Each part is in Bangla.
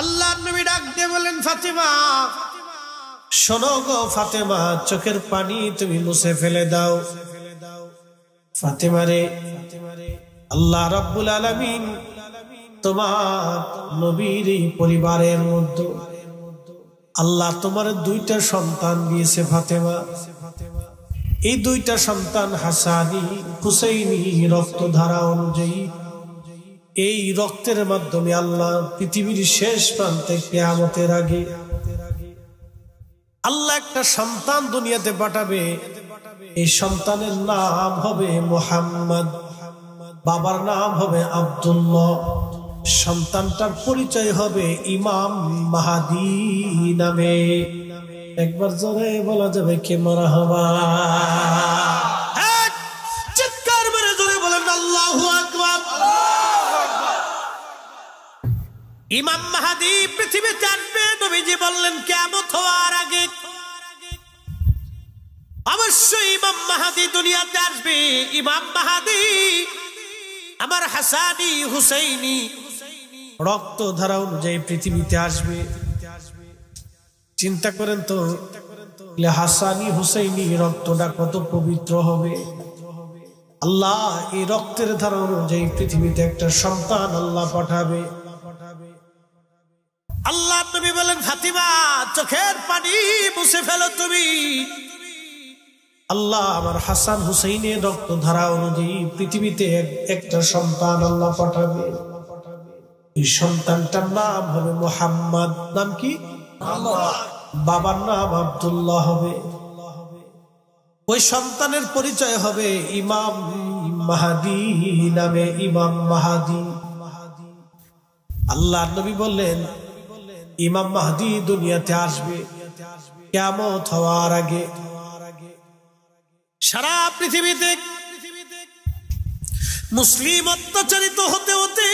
আল্লাহর নবী ডাক দিয়ে বলেন, ফাতেমা শোনো গো ফাতেমা, চোখের পানি তুমি মুছে ফেলে দাও। ফাতেমা রে, আল্লাহ রাব্বুল আলামিন তোমার নবীর এই পরিবারের মধ্যে আল্লাহ তোমার দুইটা সন্তান দিয়েছে ফাতেমা। এই দুইটা সন্তান হাসানি হুসাইনি রক্তধারা অনুযায়ী এই রক্তের মাধ্যমে আল্লাহ পৃথিবীর শেষ প্রান্তে কিয়ামতের আগে আল্লাহ একটা সন্তান দুনিয়াতে পাঠাবে। এই সন্তানের নাম হবে মুহাম্মদ, বাবার নাম হবে আব্দুল্লাহ। সন্তানটার পরিচয় হবে ইমাম মাহদী নামে। একবার জোরে বলা যাবে কে মারহাবা? চিৎকার মেরে জোরে বলেন আল্লাহু আকবার। ইমাম মাহদী পৃথিবীতে আসবে, নবীজি বললেন কিয়ামত হওয়ার আগে। অবশ্যই ইমাম মাহদী দুনিয়াতে আসবে। ইমাম মাহদী আমার হাসানি হুসাইনি রক্ত ধারা অনুযায়ী পৃথিবীতে আসবে। চিন্তা করেন তো, হাসানি হুসাইনি রক্তটা কত পবিত্র হবে। আল্লাহ এই রক্তের ধারা অনুযায়ী পৃথিবীতে একটা সন্তান আল্লাহ পাঠাবে। আল্লাহ নবী বলেন, ফাতিমা চোখের পানি মুছে ফেলো তুমি। আল্লাহ আমার হাসান হুসাইনের রক্ত ধারা অনুযায়ী পৃথিবীতে একটা সন্তান আল্লাহ পাঠাবে। এই সন্তানটার নাম হবে মুহাম্মদ। নাম কি? বাবার নাম আব্দুল্লাহ হবে। ওই সন্তানের পরিচয় হবে ইমাম মাহদী নামে, ইমাম মাহদী। আল্লাহ নবী বললেন, ইমাম মাহদী দুনিয়াতে আসবে কিয়ামত হওয়ার আগে। সারা পৃথিবীতে মুসলিম অত্যাচারিত হতে হতে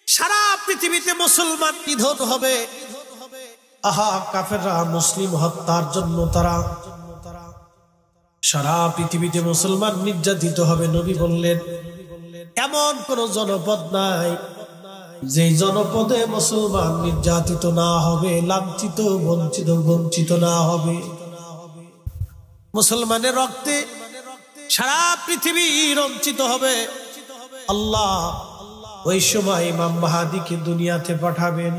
সারা পৃথিবীতে মুসলমান নিধন হবে। আহা, কাফেররা মুসলিম হত্যার জন্য তারা সারা পৃথিবীতে মুসলমান নির্যাতিত হবে। নবী বললেন, এমন কোন জনপদ নাই যে জনপদে মুসলমান নির্যাতিত না হবে, লাঞ্ছিত বঞ্চিত না হবে। মুসলমানের রক্তে সারা পৃথিবী রঞ্চিত হবে। আল্লাহ ওই সময় ইমাম মাহদীকে দুনিয়াতে পাঠাবেন,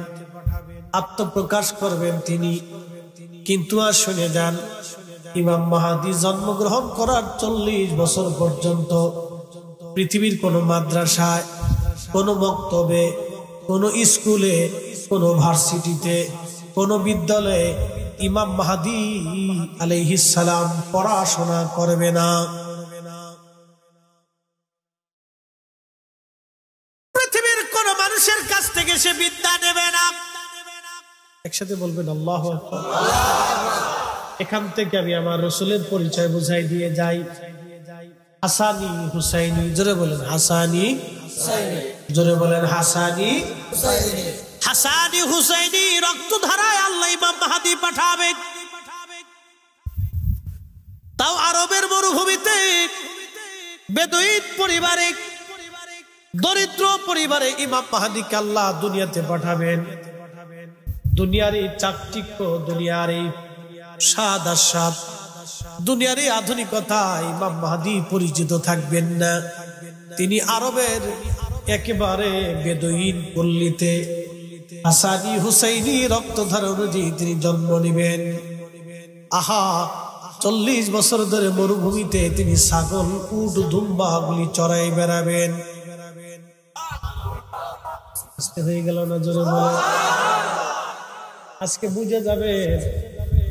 আত্মপ্রকাশ করবেন তিনি। কিন্তু আর শুনে যান, ইমাম মাহদী জন্মগ্রহণ করার 40 বছর পর্যন্ত পৃথিবীর কোন মাদ্রাসায়, কোন মক্তবে, কোন স্কুলে, কোন ভার্সিটিতে, কোন বিদ্যালয়ে ইমাম মাহদী আলাইহিস সালাম পড়াশোনা করবে না। পৃথিবীর কোন মানুষের কাছ থেকে সে বিদ্যা নেবে না। একসাথে বলবেন আল্লাহু আকবার। এখান থেকে আমি আমার রাসূলের পরিচয় বুঝাই দিয়ে যাই। হাসানি হুসাইনি, জোরে বলেন হাসানি হুসাইনি, জোরে বলেন হাসানি হুসাইনি। হাসানি হুসাইনি রক্ত ধারায় আল্লাহ ইমাম মাহদী পাঠাবে। তাও আরবের মরুভূমিতে বেদুইন পরিবারে, দরিদ্র পরিবারে ইমাম মাহদীকে আল্লাহ দুনিয়াতে পাঠাবেন। দুনিয়ার এই চাকচিক্য, দুনিয়ার এই স্বাদ আস্বাদ, দুনিয়ার এই আধুনিকতা ইমাম মাহদী পরিচিত থাকবেন না। তিনি আরবের একেবারে বেদুইন পল্লীতে হাসানি হুসাইনি রক্তধারা অনুযায়ী তিনি জন্ম নেবেন। আহা, 40 বছর ধরে মরুভূমিতে তিনি ছাগল, উট, দুম্বা গুলি চড়াই বেড়াবেন। আজকে হয়ে গেল না? জোরে বলে। আজকে বুঝে যাবে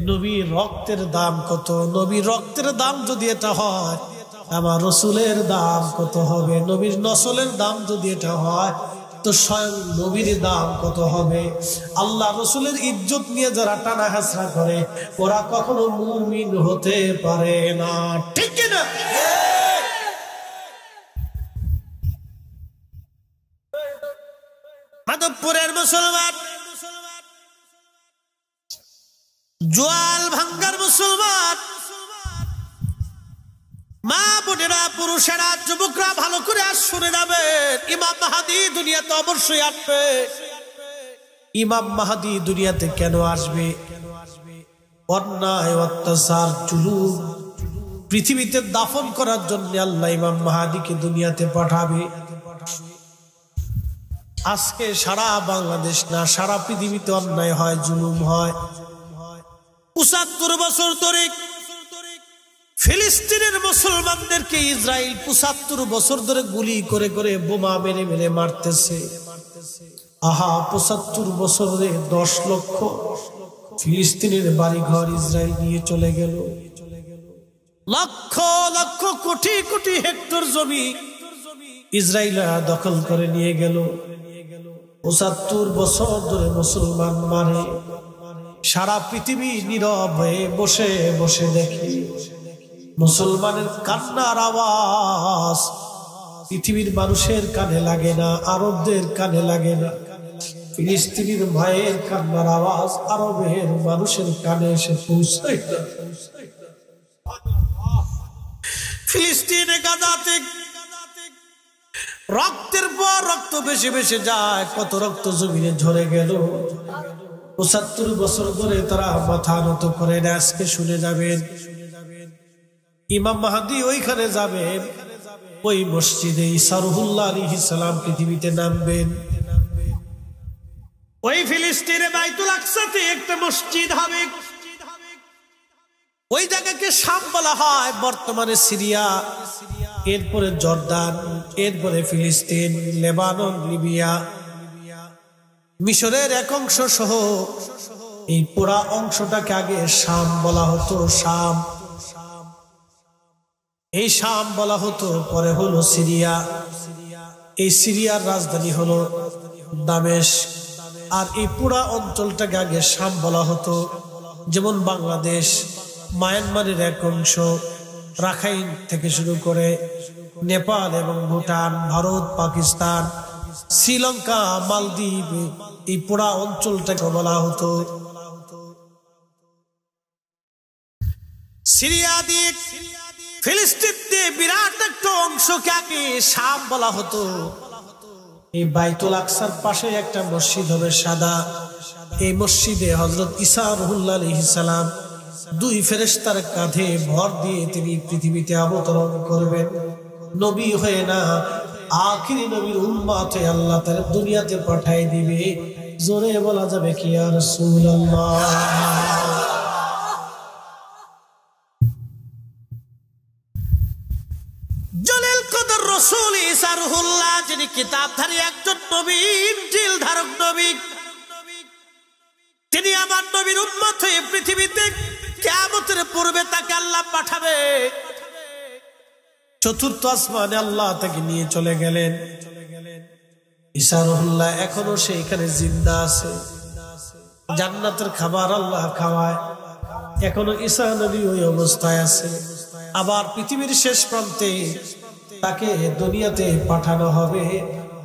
নবীর রক্তের দাম কত। নবীর রক্তের দাম যদি এটা হয়, আমার রসুলের দাম কত হবে। নবীর নসলের দাম যদি এটা হয়, তো স্বয়ং নবীর দাম কত হবে। আল্লাহ রসুলের ইজ্জত নিয়ে যারা টানা হাসরা করে, ওরা কখনো মুমিন হতে পারে না। ঠিক কিনা? মাধবপুরের মুসলমান, জোয়াল ভাঙ্গার মুসলমান, মা বোনেরা, পুরুষেরা, যুবকরা ভালো করে আর শুনে যাবেন, ইমাম মাহদী দুনিয়াতে অবশ্যই আসবে। ইমাম মাহদী দুনিয়াতে কেন আসবে? অন্যায়, অত্যাচার, জুলুম পৃথিবীতে দাফন করার জন্য আল্লাহ ইমাম মাহদীকে দুনিয়াতে পাঠাবে। আজকে সারা বাংলাদেশ না, সারা পৃথিবীতে অন্যায় হয়, জুলুম হয়। ৭৫ বছর ধরে ফিলিস্তিনের মুসলমানদেরকে ইসরায়েল ৭৫ বছর ধরে গুলি করে করে বোমা মেরে মেরে মারতেছে। আহা, ৭৫ বছরে ১০ লক্ষ ফিলিস্তিনের বাড়িঘর ইসরায়েল নিয়ে চলে গেল। লক্ষ লক্ষ কোটি কোটি হেক্টর জমি ইসরায়েলরা দখল করে নিয়ে গেল। ৭৫ বছর ধরে মুসলমান মারে, সারা পৃথিবী নীরব হয়ে বসে বসে দেখে। মুসলমানের কান্নার আওয়াজ পৃথিবীর মানুষের কানে লাগে না, আরবদের কানে লাগে না। ফিলিস্তিনের ভাইয়ের কান্নার আওয়াজ আরবের মানুষের কানে এসে পৌঁছায় না। ফিলিস্তিনে গাজাতে রক্তের পর রক্ত বেশি বেশি যায়, কত রক্ত জমিনে ঝরে গেল। ৭৫ বছর ধরে তারা মাথা নত করে না। আজকে শুনে যাবেন ইমাম মাহদী ওইখানে যাবেন, ওই মসজিদে ঈসা রুহুল্লাহ আলাইহিস সালাম পৃথিবীতে নামবেন। ওই ফিলিস্তিনে বাইতুল আকসাতে একটা মসজিদ হবে। ওই জায়গাকে শাম বলা হয়, বর্তমানে সিরিয়া, এরপরে জর্দান, এরপরে ফিলিস্তিন, লেবানন, লিবিয়া, মিশরের এক অংশ সহ এই পুরা অংশটাকে আগে শাম বলা হতো। শাম, এই শাম বলা হতো, পরে হলো সিরিয়া। এই সিরিয়ার রাজধানী হলো দামেস্ক। আর এই পুরা অঞ্চলটাকে আগে শাম বলা হতো। যেমন বাংলাদেশ, মায়ানমারের এক অংশ, রাখাইন থেকে শুরু করে নেপাল এবং ভুটান, ভারত, পাকিস্তান, শ্রীলঙ্কা, মালদ্বীপ, এই পুরা অঞ্চলটাকে বলা হতো। সিরিয়া দিয়ে, ফিলিস্তিন দিয়ে বিরাট একটা অংশকে আগে শাম বলা হতো। এই বাইতুল আকসার পাশে একটা মসজিদ হবে সাদা। এই মসজিদে হযরত ঈসা রুহুল্লাহ আলাইহিস সালাম 2 ফেরেশতার কাঁধে ভর দিয়ে তিনি পৃথিবীতে অবতরণ করবেন। নবী হয়ে না, আখিরি নবীর উম্মত হয়ে আল্লাহ তার দুনিয়াতে পাঠিয়ে দিবে। জোরে বলা যাবে কি ইয়া রাসূলুল্লাহ। জলিল কদর রাসূল ঈসা রুহুল্লাহ, যিনি কিতাবধারী একজন নবী, ইনজিল ধারক নবী, তিনি আমার নবীর উম্মত হয়ে পৃথিবীতে কিয়ামতের পূর্বে তাকে আল্লাহ পাঠাবে। 4th আসমানে আল্লাহ তাকে নিয়ে চলে গেলেন। ঈসা রুহুল্লাহ এখনো সেইখানে জিন্দা আছে। জান্নাতের খাবার আল্লাহ খাওয়ায়, এখনো ঈসা নবী ওই অবস্থায় আছে। আবার পৃথিবীর শেষ প্রান্তে তাকে দুনিয়াতে পাঠানো হবে।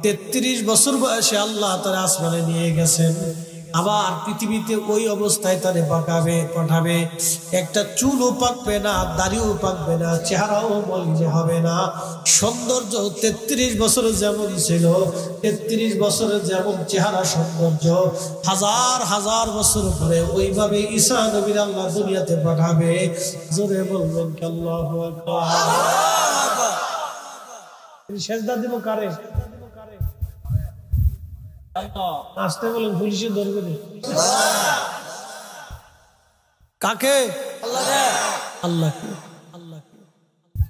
33 বছর বয়সে আল্লাহ তার আসমানে নিয়ে গেছেন। আবার পৃথিবীতে ওই অবস্থায় তারে পাঠাবে। একটা চুলও পাকবে না, দাড়িও পাকবে না, চেহারাও মলিন হবে না। সৌন্দর্য 33 বছরে যেমন ছিল, 33 বছরে যেমন চেহারা সৌন্দর্য, হাজার হাজার বছর পরে ওইভাবে ঈসা নবীর আল্লাহ দুনিয়াতে পাঠাবে। জোরে বলবেন কি আল্লাহু আকবার। সেজদা দিব কারে? আসতে বলেন, পুলিশে ধরবে না। কাকে? আল্লাহকে।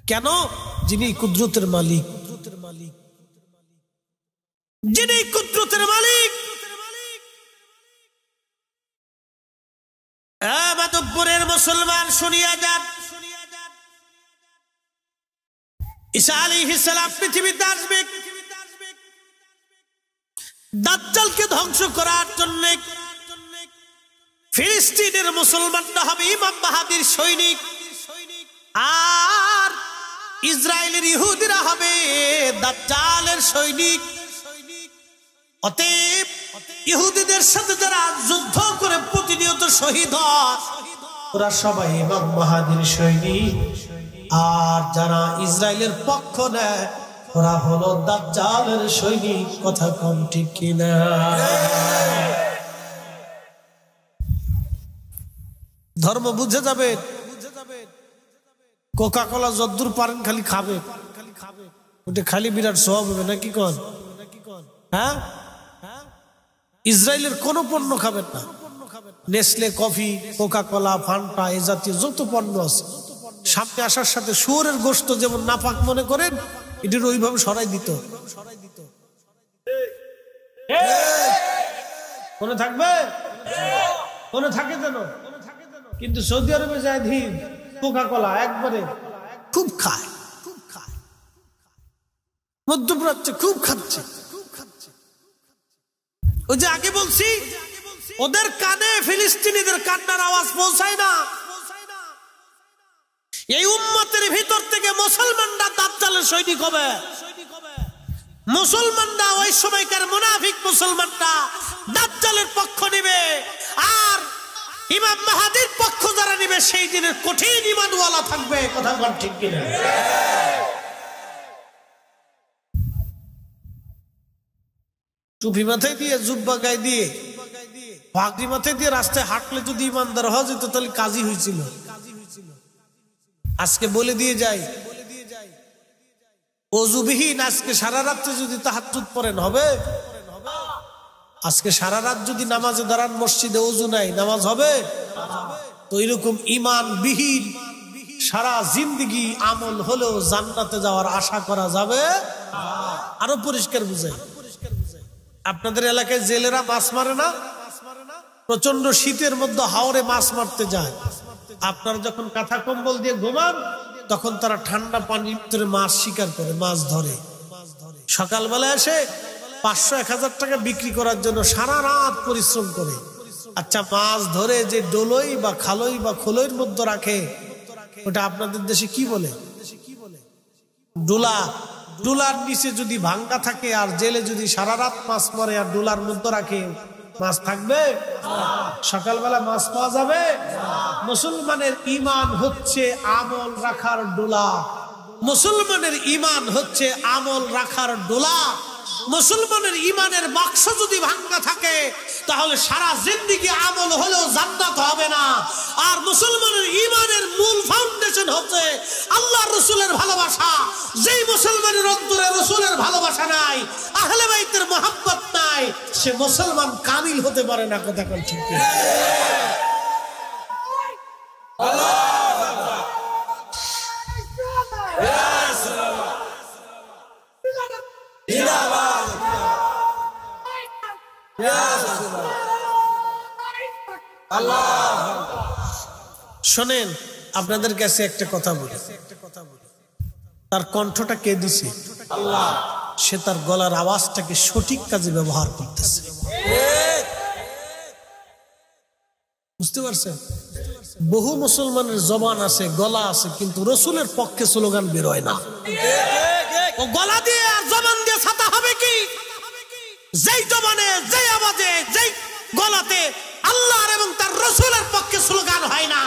কেন? যিনি কুদরতের মালিক, যিনি কুদরতের মালিক। মাধবপুরের মুসলমান শুনিয়া যান, ঈসা আলাইহিস সালাম পৃথিবীতে আসবে দাজ্জালকে ধ্বংস করার জন্য। ফিলিস্তিনের মুসলমানরা হবে ইমাম মাহদীর সৈনিক, আর ইসরায়েলের ইহুদিরা হবে দাজ্জালের সৈনিক। অতএব ইহুদিদের সাথে যারা যুদ্ধ করে প্রতিনিয়ত শহীদ হয়, ওরা সবাই ইমাম মাহদীর সৈনিক। আর যারা ইসরায়েলের পক্ষ নেয়, ওরা হলো দাজ্জালের সৈনিক। কথা কম ঠিক কিনা? ধর্ম বুঝে যাবে। কোকা কোলা যদ্দূর পারেন খালি খাবে, ওটা খালি বিরাট সওয়াব হবে নাকি কোন? হ্যাঁ, ইসরায়েলের কোন পণ্য খাবেন না। Nestle, coffee, Coca Cola, Fanta, এই জাতীয় যত পণ্য আছে সামনে আসার সাথে শুয়োরের গোশত যেমন নাপাক মনে করেন, এটার ওইভাবে সরাই দিত। মনে থাকবে, মনে থাকে যেন। কিন্তু সৌদি আরবে যায় ধীর কোকা কোলা একবারে খুব খায়, মধ্যপ্রাচ্যে খুব খাচ্ছে। ওই যে আগে বলছি, ওদের কানে ফিলিস্তিনিদের কান্নার আওয়াজ পৌঁছায় না। এই উম্মতের ভিতর থেকে মুসলমানরা দাজ্জালের সৈনিক হবে। মুসলমানরা ওই সময়কার মুনাফিক মুসলমানরা দাজ্জালের পক্ষ নেবে, আর ইমাম মাহাদির পক্ষ যারা নেবে সেই দিনের কঠিন ঈমানওয়ালা থাকবে। কথা বল ঠিক কিনা? টুপি মাথায় দিয়ে, জুব্বা গায়ে দিয়ে, পাগড়ি মাথায় দিয়ে রাস্তায় হাঁটলে যদি ইমানদার হওয়া যেত তাহলে কাজী হয়েছিল। আজকে বলে দিয়ে যাই, অজুবিহীন আজকে সারা রাত্রে যদি তাহাজ্জুদ পড়েন হবে? আজকে সারা রাত যদি নামাজে দাঁড়ান, মসজিদে অজু নাই, নামাজ হবে? তো এরকম ইমান বিহীন সারা জিন্দেগি আমল হলেও জান্নাতে যাওয়ার আশা করা যাবে? আরো পরিষ্কার বুঝাই, আপনাদের এলাকায় জেলেরা মাছ মারে না? প্রচন্ড শীতের মধ্যে হাওরে মাছ মারতে যায়। আপনারা যখন কাঁথা কম্বল দিয়ে ঘুমান তখন তারা ঠান্ডা পানির ভিতরে মাছ শিকার করে, মাছ ধরে। সকালবেলা এসে 500-1000 টাকা বিক্রি করার জন্য সারা রাত পরিশ্রম করে। আচ্ছা, মাছ ধরে যে ডোলই বা খালই বা খোলইর মধ্যে রাখে, ওটা আপনাদের দেশে কি বলে? ডোলা। ডোলার নিচে যদি ভাঙ্গা থাকে আর জেলে যদি সারা রাত মাছ মারে আর ডোলার মধ্যে রাখে, মাছ থাকবে? সকালবেলা মাছ পাওয়া যাবে? মুসলমানের ঈমান হচ্ছে আমল রাখার ডোলা। মুসলমানের ঈমান হচ্ছে আমল রাখার ডোলা। মুসলমানের ঈমানের বাক্স যদি ভাঙ্গা থাকে তাহলে সারা জিন্দেগি আমল হলেও জান্নাত হবে না। আর মুসলমানের ঈমানের মূল ফাউন্ডেশন হচ্ছে আল্লাহর রাসূলের ভালোবাসা। যেই মুসলমানের অন্তরে রাসূলের ভালোবাসা নাই, আহলে বাইতের মহব্বত নাই, সে মুসলমান কামিল হতে পারে না। কথা কোন ঠিক? শোনেন, আপনাদের কাছে একটা কথা বলি, তার কণ্ঠটা কে দিছে? সে তার গলার আওয়াজটাকে সঠিক কাজে ব্যবহার করতেছে। বুঝতে পারছেন? বহু মুসলমানের জবান আছে, গলা আছে, কিন্তু রসুলের পক্ষে স্লোগান বের হয় না। ও গলা দিয়ে আর জবান দিয়ে ছাতা হবে কি? যেই জবানে, যেই আওয়াজে, যেই গলাতে আল্লাহর এবং তার রসুলের পক্ষে স্লোগান হয় না,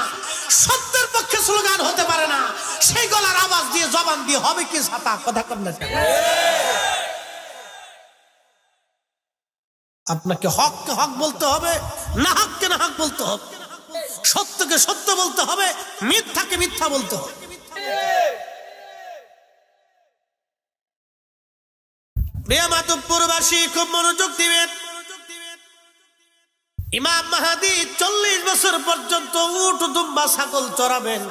সত্যের পক্ষে স্লোগান হতে পারে না, সেই গলার আওয়াজ দিয়ে জবান দিয়ে হবে কি ছাতা? কথা কর না। আপনাকে হককে হক বলতে হবে, না হককে না হক বলতে হবে, সত্যকে সত্য বলতে হবে, মিথ্যাকে মিথ্যা বলতে হবে। প্রিয় মাধবপুরবাসী, খুব মনোযোগ দিবেন। ইমাম মাহাদি 40 বছর পর্যন্ত উট, দুম্বা, ছাগল চড়াবেন।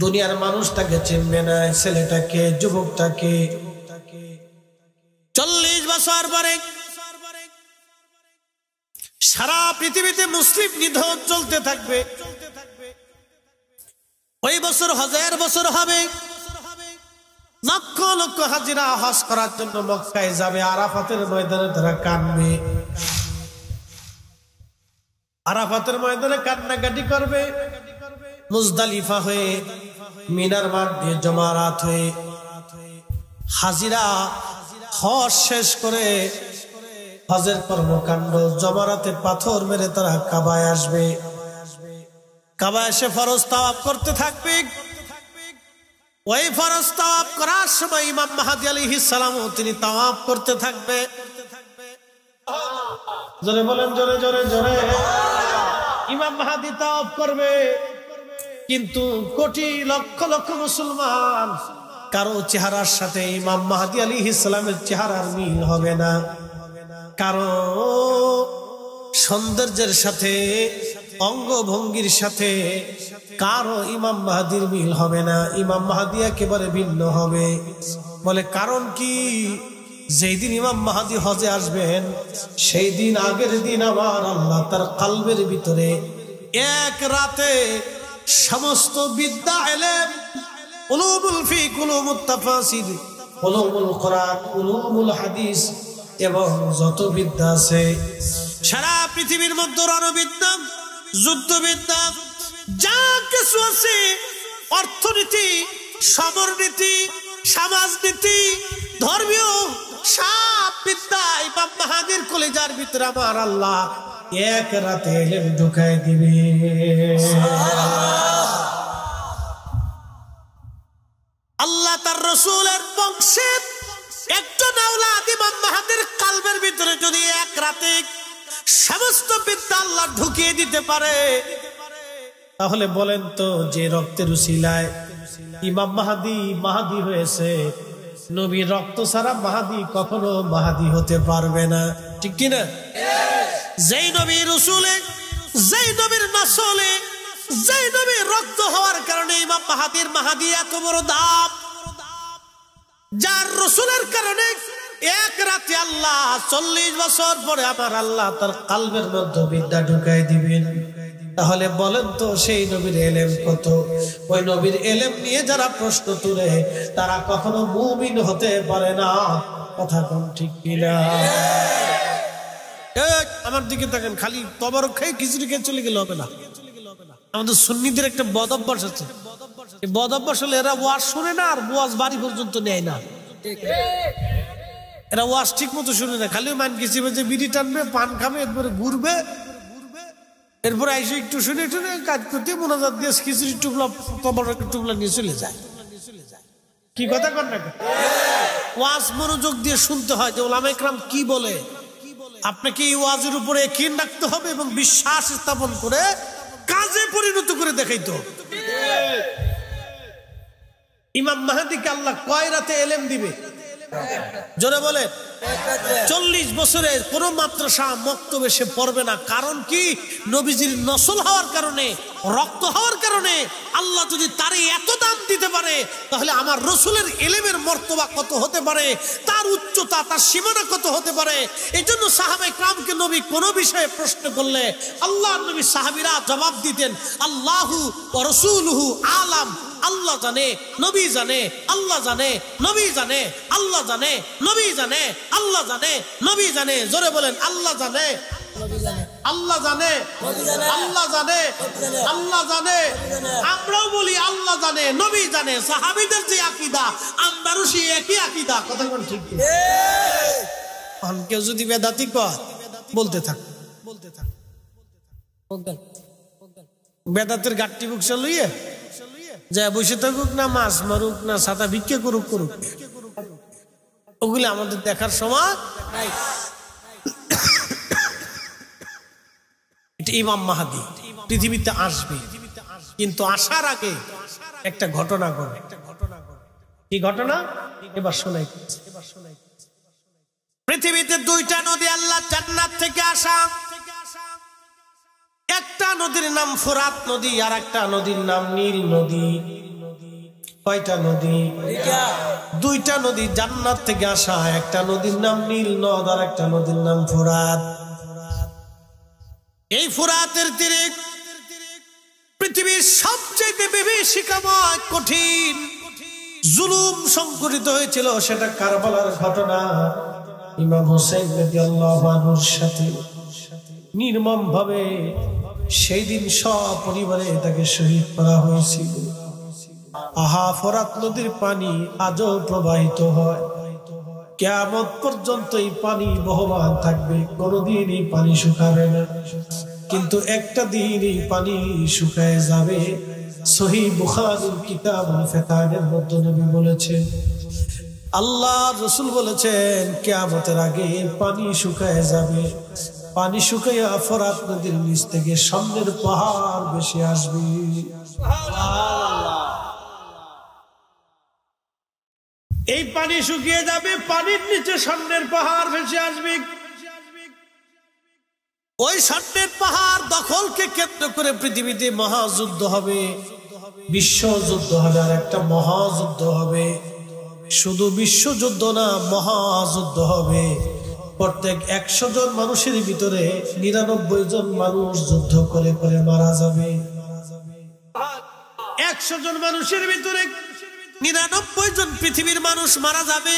দুনিয়ার মানুষটাকে চিনবে না, ছেলেটাকে, যুবকটাকে। 40 বছর পরে সারা পৃথিবীতে মুসলিম নিধন চলতে থাকবে। ওই বছর হজের বছর হবে, লক্ষ লক্ষ হাজিরা হজ করার জন্য মক্কায় যাবে। আরাফাতের ময়দানে তারা কাঁদবে, আরাফাতের ময়দানে কান্নাকাটি করবে। মুজদালিফা হয়ে, মিনার মাঠ দিয়ে জমারাত হয়ে হাজিরা হজ শেষ করে হজের কর্মকাণ্ড, জমারাতে পাথর মেরে তারা কাবায় আসবে। কাবায় এসে ফরজ তাওয়াফ করতে থাকবে। ওই ফরজ তাওয়াফ করার সময় ইমাম মাহদী আলাইহিস সালাম তিনি তাওয়াফ করতে থাকবে। জোরে বলেন, জোরে জোরে জোরে। ইমাম মাহদী তাওয়াফ করবে, কিন্তু কোটি লক্ষ লক্ষ মুসলমান কারো চেহারার সাথে ইমাম মাহদী আলাইহিস সালামের চেহারার মিল হবে না, কারো সৌন্দর্যের সাথে অঙ্গভঙ্গির সাথে কারো ইমাম মাহদীর মিল হবে না। ইমাম মাহদী একেবারে ভিন্ন হবে। বলে কারণ কি? যেই দিন ইমাম মাহদী হজে আসবেন সেই দিন আগের দিন আমার আল্লাহ তার কলবের ভিতরে এক রাতে সমস্ত বিদ্যা, ইলম, উলুমুল ফিক, উলুমুত তাফাসির, উলুমুল কোরআন, উলুমুল হাদিস এবং যত বিদ্যা আছে সারা পৃথিবীর মধ্যে, রণবিদ্যা, যুদ্ধবিদ্যা, যা কিছু আছে, অর্থনীতি, সমরনীতি, সমাজনীতি, ধর্মীয় সব বিদ্যা ইমাম মাহদীর কলিজার ভিতরে আমার আল্লাহ এক রাতে ইলম ঢুকায় দিবে। আল্লাহ তার রাসূলের বংশের একজন আওলাদ ইমাম মাহদীর কলবের ভিতরে যদি এক রাতে সমস্ত বিদ্যা আল্লাহ ঢুকিয়ে দিতে পারে, তাহলে বলেন তো, যে রক্তের উসিলায় ইমাম মাহদী হয়েছে, নবীর রক্ত ছাড়া মাহদী কখনো মাহদী হতে পারবে না, ঠিক কি না? যেই নবীর রাসূলে, যেই নবীর নসলে, যেই নবীর রক্ত হওয়ার কারণে ইমাম মাহদী এত বড় দাম, যার রাসূলের কারণে এক রাতে আল্লাহ 40 বছর পরে আমার আল্লাহ তার কলবের মধ্যে বিদ্যা ঢুকাই দিবেন। তাহলে বলেন তো সেই নবীর ইলম কত? ওই নবীর ইলম নিয়ে যারা প্রশ্ন তুলে তারা কখনো মুমিন হতে পারে না। কথা কোন ঠিক কিনা? আমার দিকে তাকান, খালি তবরক খাই খিচুড়ি খেয়ে চলে গেলে হবে না। আমাদের সুন্নিদের একটা বদ অভ্যাস আছে, এই বদ অভ্যাস হলে এরা ওয়াজ শুনে না আর ওয়াজ বাড়ি পর্যন্ত নেয় না। এরা ওয়াজ ঠিক মতো শুনে না, খালি মান গেছি যে বিড়ি টানবে, পান খাবে, এরপরে ঘুরবে, এরপরে আইসে একটু শুনে শুনে কাজ করতে মোনাজাত দিয়ে খিচুড়ি টুকলা, তবরক টুকলা নিয়ে চলে যায়। কি কথা কর না? ওয়াজ মনোযোগ দিয়ে শুনতে হয় যে উলামায়ে কেরাম কি বলে। আপনাকে এই ওয়াজের উপরে ইয়াকিন রাখতে হবে এবং বিশ্বাস স্থাপন করে কাজে পরিণত করে দেখাইতে হবে। ইমাম মাহদীকে আল্লাহ কয় রাতে ইলম দিবে? জোরে বলে। 40 বছরে কোন মাদ্রাসা মক্তবে সে পড়বে না। কারণ কি? নবীজির নসল হওয়ার কারণে, রক্ত হওয়ার কারণে আল্লাহ যদি তারে এত দাম দিতে পারে, তাহলে আমার রাসূলের ইলমের মর্তবা কত হতে পারে, তার উচ্চতা, তার সীমানা কত হতে পারে। এই জন্য সাহাবায়ে কেরামকে নবী কোন বিষয়ে প্রশ্ন করলে আল্লাহর নবী সাহাবীরা জবাব দিতেন, আল্লাহু ওয়া রাসূলুহু আলাম। আল্লাহ জানে, নবী জানে, আল্লাহ জানে, নবী জানে, আল্লাহ জানে, নবী জানে, আল্লাহ জানে, নবী জানে। জোরে বলেন, আল্লাহ জানে, আল্লাহ জানে, আল্লাহ জানে, আল্লাহ জানে। আমরাও বলি আল্লাহ জানে, নবী জানে। সাহাবীদের যে আকীদা, আমরাও সেই একই আকীদা। কথা কোন ঠিক? কেউ যদি বেদাতি কয়, বলতে থাক, বেদাতের গাট্টি বুকসা লইয়ে যা বসে থাকুক, না মাছ মারুক, না ছাতা ভিক্ষে করুক, ওগুলি আমাদের দেখার সময় নাই। এটা ইমাম মাহদী পৃথিবীতে আসবে, কিন্তু আসার আগে একটা ঘটনা ঘটে। কি ঘটনা? এবার শোনাই। পৃথিবীতে 2টা নদী আল্লাহ জান্নাত থেকে আসা। একটা নদীর নাম ফোরাত নদী, আর একটা নদীর নাম নীল নদী। কয়টা নদী? 2টা নদী জান্নাত থেকে আসা। একটা নদীর নাম নীল নদ, আর একটা নদীর নাম ফোরাত। এই ফোরাতের তীরে পৃথিবীর সবচেয়ে বিভীষিকাময় কঠিন জুলুম সংঘটিত হয়েছিল। সেটা কারবালার ঘটনা। ইমাম হোসেন রাদিয়াল্লাহু আনহুর সাথে নির্মম ভাবে সেই দিন সপরিবারে তাকে শহীদ করা হয়েছিল। আহা, ফোরাত নদীর পানি আজও প্রবাহিত হয়, কিয়ামত পর্যন্ত এই পানি বহমান থাকবে, কোনদিন এই পানি শুকাবে না। কিন্তু একটা দিন এই পানি শুকায় যাবে। সহিহ বুখারীর কিতাবুল ফিতানের মধ্যে নবী বলেছেন, আল্লাহর রাসূল বলেছেন, কিয়ামতের আগে পানি শুকায় যাবে। পানি শুকিয়ে ফোরাত নদীর নিচ থেকে স্বর্ণের পাহাড় ভেসে আসবে। এই পানি শুকিয়ে যাবে, পানির নিচে স্বর্ণের পাহাড় ভেসে আসবে। ওই স্বর্ণের পাহাড় দখলকে কেন্দ্র করে পৃথিবীতে মহাযুদ্ধ হবে, বিশ্বযুদ্ধ হবে, আর একটা মহাযুদ্ধ হবে। শুধু বিশ্বযুদ্ধ না, মহাযুদ্ধ হবে। প্রত্যেক 100 জন মানুষের ভিতরে 99 জন মানুষ যুদ্ধ করে করে মারা যাবে। 100 জন মানুষের ভিতরে 99 জন পৃথিবীর মানুষ মারা যাবে,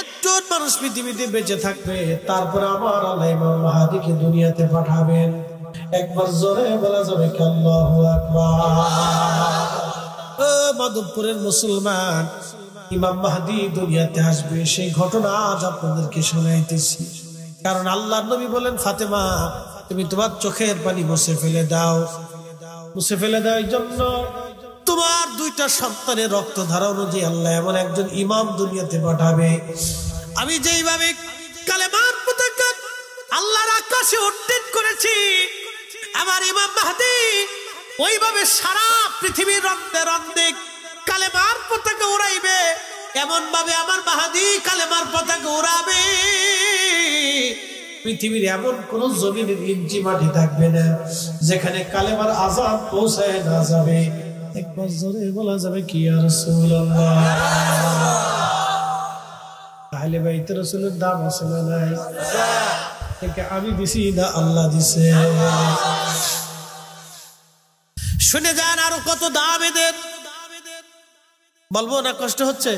একজন মানুষ পৃথিবীতে বেঁচে থাকবে। তারপর আমার আল্লাহ ইমাম মাহদীকে দুনিয়াতে পাঠাবেন। একবার জোরে বলা যাবে কি আল্লাহু আকবার। ও মাধবপুরের মুসলমান, ইমাম মাহদী দুনিয়াতে আসবে, সেই ঘটনা আজ আপনাদেরকে শোনাইতেছি। কারণ আল্লাহর নবী বলেন, ফাতেমা তুমি তোমার চোখের পানি মুছে ফেলে দাও, মুছে ফেলে দাও। এই জন্য তোমার 2টা সন্তানের রক্ত ধারা অনুযায়ী আল্লাহ এমন একজন ইমাম দুনিয়াতে পাঠাবে। আমি যেইভাবে কালেমার পতাকা আল্লাহর আকাশে উড্ডীন করেছি, আমার ইমাম মাহদী ওইভাবে সারা পৃথিবীর রক্তে রক্তে কালেমার পতাকা উড়াইবে। এমন ভাবে আমার মাহদী কালেমার পতাকা উড়াবে, পৃথিবীর এমন কোন জমিনের ইঞ্চি মাটি থাকবে না যেখানে কালেমার আযান পৌঁছায় না যাবে। একবার জোরে বলা যাবে কি ইয়া রাসূলুল্লাহ। আহলে বাইত রাসূলের দাম আছে না নাই? এটা আমি দিছি না আল্লাহ দিছে। শুনে যান আরো কত দাম এদের, বলবো না কষ্ট হচ্ছে?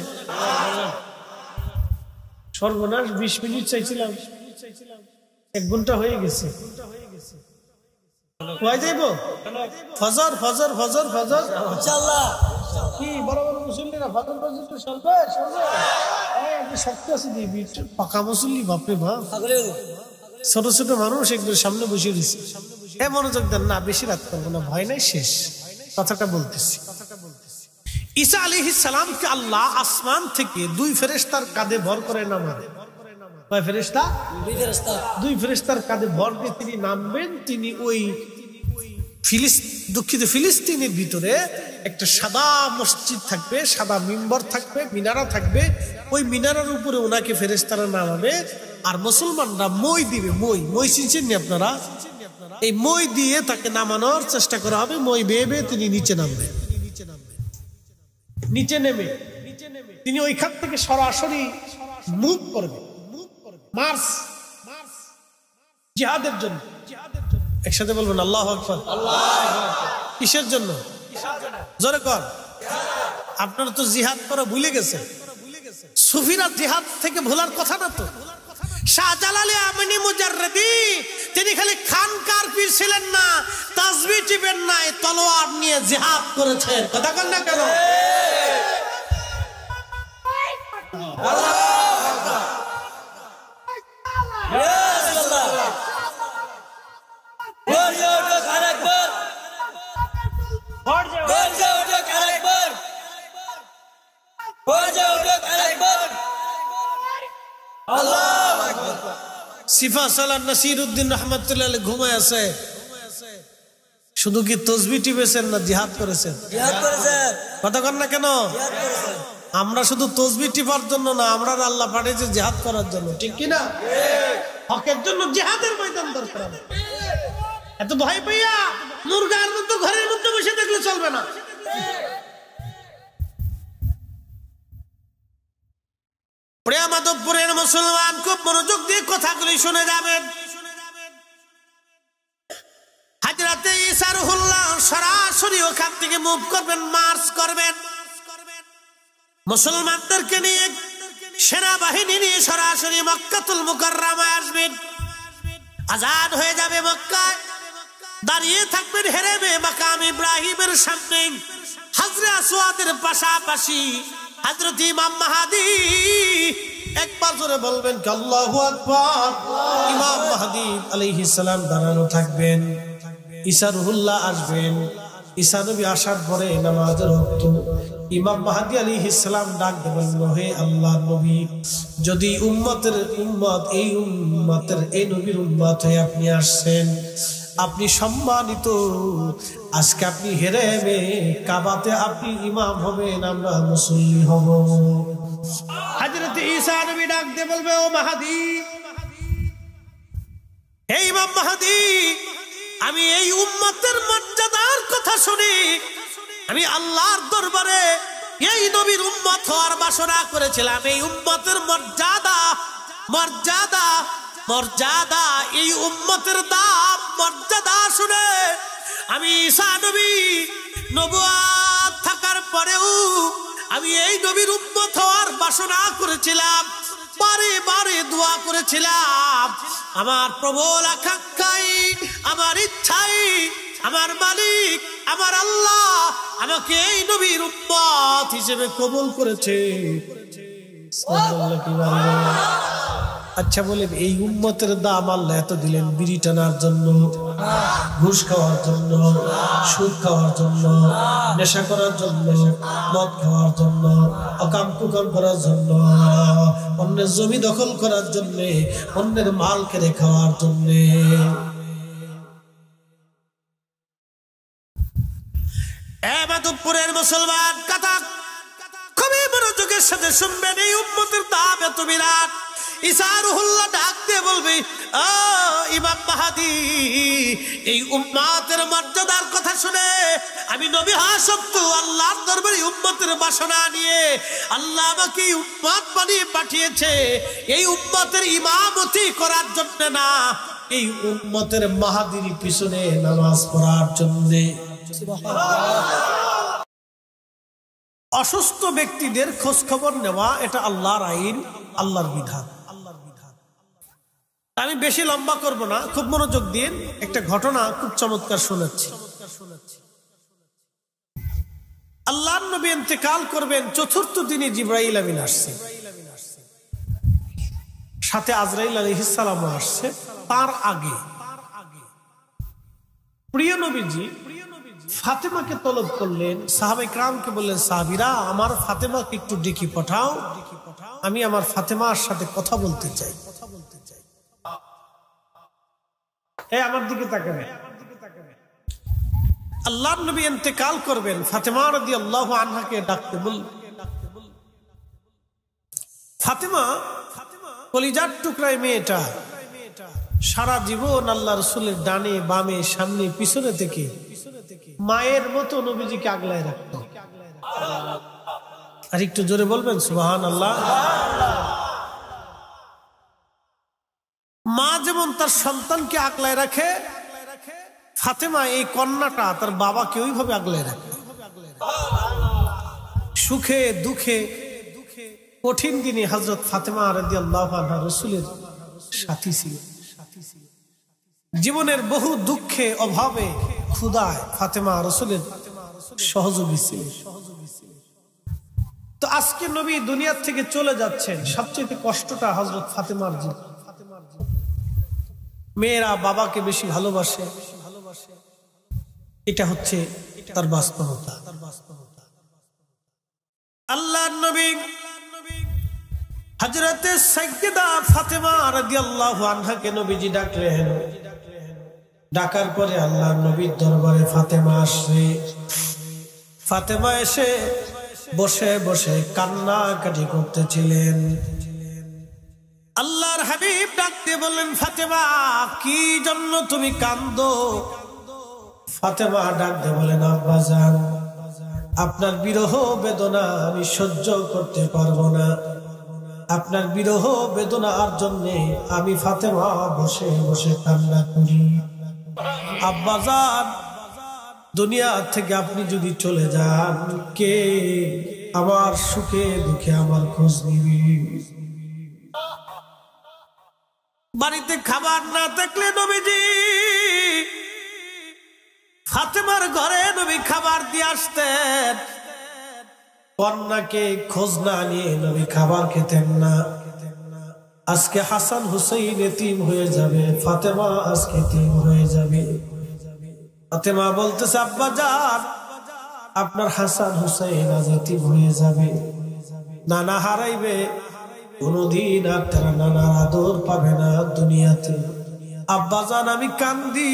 সর্বনাশ, 20 মিনিট চাইছিলাম, 1 ঘন্টা হয়ে গেছে। কয় যাইব? ফজর ফজর ফজর ফজর ইনশাআল্লাহ। কি বড় বড় মুসল্লিরা ফজর পর্যন্ত চলবে? চলবে। শক্তি আছে দিবি, পাকা মুসল্লি, বাপরে বাপ। ছোট ছোট মানুষ একদম সামনে বসে দিছে। মনোযোগ দেন না, বেশি রাত করবো না, ভয় নাই, শেষ কথাটা বলতেছি। ঈসা আলাইহিস সালামকে আল্লাহ আসমান থেকে 2 ফেরেশতার কাঁধে ভর করে নামাবে। কয় ফেরেশতা? 2 ফেরেশতার কাঁধে ভর দিয়ে তিনি নামবেন। তিনি ওই ফিলিস্তিনের ভিতরে একটা সাদা মসজিদ থাকবে, সাদা মিম্বর থাকবে, মিনারা থাকবে। ওই মিনারার উপরে ওনাকে ফেরেশতারা নামাবে, আর মুসলমানরা মই দিবে। মই চিনছেন নি আপনারা? এই মই দিয়ে তাকে নামানোর চেষ্টা করা হবে। মই বেয়ে বেয়ে তিনি নিচে নামবে। নিচে নেমে তিনি ওইখান থেকে সরাসরি মুভ করবে, মার্চ জিহাদের জন্য। একসাথে বলবেন আল্লাহু আকবার। কিসের জন্য? জোরে কর। আপনারা তো জিহাদ করা ভুলে গেছে। সুফিরা জিহাদ থেকে ভোলার কথা না তো। শাহজালালি আমিনী মুজাররদি তিনি খালি খানকার পীর ছিলেন না, তাসবিহ টিপেন নাই, তলোয়ার নিয়ে জিহাদ করেছেন। কথা কন না কেন? সিফা সালান নাসিরউদ্দিন রাহমাতুল্লাহ আলাইহি ঘুমায় আছে। শুধু কি তাসবিহ টিপেছেন না জিহাদ করেছেন? জিহাদ করেছেন। কথা কন না কেন? জিহাদ করেছেন। আমরা শুধু তাসবিহ টিপার জন্য না, আমরা আল্লাহ পাঠিয়েছে জিহাদ করার জন্য, ঠিক কি না? হকের জন্য জিহাদের ময়দান দরকার। এত ভয় পাইয়া মুরগার মতো ঘরের মধ্যে বসে থাকলে চলবে না। প্রিয় মাধবপুরের মুসলমান, খুব মনোযোগ দিয়ে কথাগুলি শুনে যাবেন। হযরতে ঈসা রুহুল্লাহ সরাসরি ওখান থেকে মুভ করবেন, মার্চ করবেন। মুসলমানদেরকে নিয়ে, সেনাবাহিনী নিয়ে সরাসরি মক্কাতুল মুকাররমায় আসবেন। আজান হয়ে যাবে মক্কায়, দাঁড়িয়ে থাকবেন হেরেমে মাকাম ইব্রাহিমের সামনে, হাজরে আসওয়াদের পাশাপাশি হযরত ইমাম মাহদী। একবার জোরে বলবেন আল্লাহু আকবার। ইমাম মাহদী আলাইহিস সালাম দাঁড়ানো থাকবেন, ঈসা রুহুল্লাহ আসবেন। ঈসা নবী আসার পরে নামাজের ওয়াক্ত ইমাম মাহদী আলাইহিস সালাম ডাক দেবেন, হে আল্লাহর নবী, যদি এই নবীর উম্মত হয়ে আপনি আসছেন, আপনি সম্মানিত, আজকে আপনি হেরেমে কাবাতে আপনি ইমাম হবেন, আমরা মুসল্লি হব। হযরত ঈসা নবী ডাক দিয়ে বলবে, ও মাহদী, হে ইমাম মাহদী, আমি এই উম্মতের মর্যাদার কথা শুনি, আমি আল্লাহর দরবারে এই নবীর উম্মত হওয়ার বাসনা করেছিলাম। এই উম্মতের মর্যাদা, এই উম্মতের দাম, মর্যাদা শুনে আমি ঈসা নবী নবুয়ত থাকার পরেও আমি এই নবীর উম্মত হওয়ার বাসনা করেছিলাম, বারে বারে দোয়া করেছিলাম। আমার প্রবল আকাঙ্ক্ষাই, আমার ইচ্ছাই, আমার মালিক, আমার আল্লাহ আমাকে এই নবীর উম্মত হিসেবে কবুল করেছে। আচ্ছা বলেন, এই উম্মতের দাম আল্লাহ এত দিলেন বিড়ি টানার জন্য, ঘুষ খাওয়ার জন্য, সুদ খাওয়ার জন্য, নেশা করার জন্য, মদ খাওয়ার জন্য, অকাম কুকাম করার জন্য, অন্যের জমি দখল করার জন্য, অন্যের মাল কেড়ে খাওয়ার জন্য। মাধবপুরের মুসলমান কথা খুবই মনোযোগের সাথে শুনবেন, এই উম্মতের দাম এত বিরাট। ঈসা রুহুল্লাহ ডাক দিয়ে বলবে, ও ইমাম মাহদী, এই উম্মতের মর্যাদার কথা শুনে আমি নবী হওয়া সত্ত্বেও আল্লাহর দরবারে উম্মতের বাসনা নিয়ে আল্লাহ আমাকে উম্মত বানিয়ে পাঠিয়েছে, এই উম্মতের ইমামতি করার জন্য না, এই উম্মতের মাহদীর পিছনে নামাজ পড়ার জন্য। অসুস্থ ব্যক্তিদের খোঁজ খবর নেওয়া এটা আল্লাহর আইন, আল্লাহর বিধান। আমি বেশি লম্বা করব না, খুব মনোযোগ দিন। একটা ঘটনা খুব চমৎকার শোনাচ্ছি। আল্লাহর নবী ইন্তেকাল করবেন, চতুর্থ দিনে জিবরাইল আমিন আসছে, সাথে আজরাইল আলাইহিস সালামও আসছে। তার আগে প্রিয় নবীজি ফাতেমাকে তলব করলেন, সাহাবায়ে কেরামকে বললেন, সাহাবীরা আমার ফাতেমাকে একটু ডেকে পাঠাও, আমি আমার ফাতেমার সাথে কথা বলতে চাই। আমার দিকে তাকাবেন। আল্লাহর নবী ইন্তেকাল করবেন, ফাতেমা রাদিয়াল্লাহু আনহাকে ডাকতে বললেন। ফাতেমা কলিজার টুকরায় মেয়েটা, সারা জীবন আল্লাহ রাসূলের ডানে বামে সামনে পিছনে থেকে মায়ের মতো নবীজিকে আগলায় রাখত। আর একটু জোরে বলবেন সুবহানাল্লাহ। মা যেমন তার সন্তানকে আগলায় রাখে, ফাতেমা এই কন্যাটা তার বাবাকে ওইভাবে আগলায় রাখে। সুখে দুঃখে কঠিন দিনে হযরত ফাতেমা রাদিয়াল্লাহু আনহা রাসূলের সাথী ছিল। জীবনের বহু দুঃখে অভাবে ক্ষুধায় ফাতেমা রাসূলের সহযোগী ছিল। তো আজকে নবী দুনিয়া থেকে চলে যাচ্ছেন, সবচেয়ে কষ্টটা হযরত ফাতেমার জীবন। মেয়েরা বাবাকে বেশি ভালোবাসে, এটা হচ্ছে তার বাস্তবতা। আল্লাহর নবী হযরত সাইয়্যিদা ফাতেমা রাদিয়াল্লাহু আনহাকে নবীজি ডাকলেন। ডাকার পরে আল্লাহর নবীর দরবারে ফাতেমা আসে। ফাতেমা এসে বসে বসে কান্নাকাটি করতেছিলেন। আল্লাহর হাবিব ডাক দিয়ে বললেন, ফাতেমা কি জন্য তুমি কাঁদো? ফাতেমা ডাক দিয়ে বলেন, আব্বাজান আপনার বিরহ বেদনা আমি সহ্য করতে পারবো না, আপনার বিরহ বেদনার জন্য আমি ফাতেমা বসে বসে কান্না করি। আব্বাজান দুনিয়া থেকে আপনি যদি চলে যান, কে আমার সুখে দুঃখে আমার খোঁজ নিবি? বাড়িতে খাবার না থাকলে নবীজি ফাতেমার ঘরে নবী খাবার দিয়ে আসতেন। কন্যাকে খোঁজ না নিয়ে নবী খাবার খেতেন না। আজকে হাসান হুসাইন এতিম হয়ে যাবে, ফাতেমা আজকে এতিম হয়ে যাবে। ফাতেমা বলতেছে, আব্বা জান, আপনার হাসান হুসাইন আজ এতিম হয়ে যাবে, নানা হারাইবে, কোনদিন আর তারা নানার আদর পাবে না দুনিয়াতে। আব্বা জান, আমি কান্দি,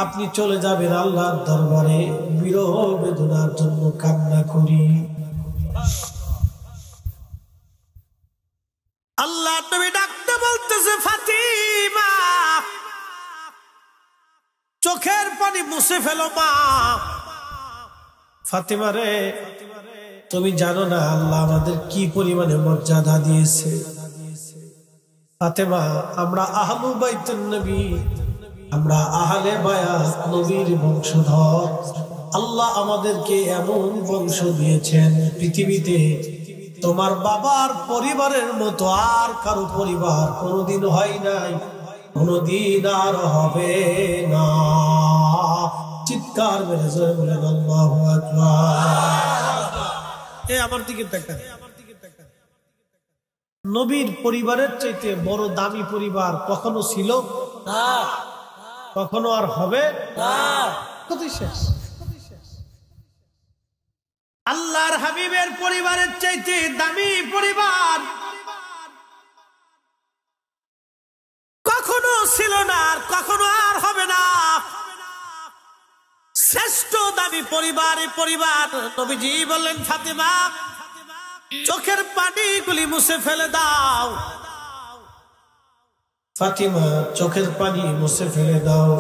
আপনি চলে যাবেন আল্লাহর দরবারে, বিরহ বেদনার জন্য কান্না করি। আল্লাহ নবী ডাকতে বলতেছে, ফাতিমা, চোখের পানি মুছে ফেলো মা। ফাতিমা রে, তুমি জানো না আল্লাহ আমাদের কি পরিমাণে মর্যাদা দিয়েছে। ফাতেমা, আমরা আহলু বাইতুন নবী, আমরা আহলে বায়াত, নবীর বংশধর। আল্লাহ আমাদেরকে এমন বংশ দিয়েছেন, পৃথিবীতে তোমার বাবার পরিবারের মতো আর কারো পরিবার কোনোদিন হয় নাই, কোনোদিন আর হবে না। চিৎকার মেরে জোরে বলেন আল্লাহু আকবার। আমার দিকে তাকান। নবীর পরিবারের চাইতে বড় দামি পরিবার কখনো ছিল না, কখনো আর হবে না। শেষ। আল্লাহর হাবিবের পরিবারের চাইতে দামি পরিবার কখনো ছিল না, আর কখনো আর হবে না। শ্রেষ্ঠ দামি পরিবার এই পরিবার। নবীজি বললেন, ফাতেমা, চোখের পানিগুলি মুছে ফেলে দাও। ফাতিমা, চোখের পানি মুছে ফেলে দাও।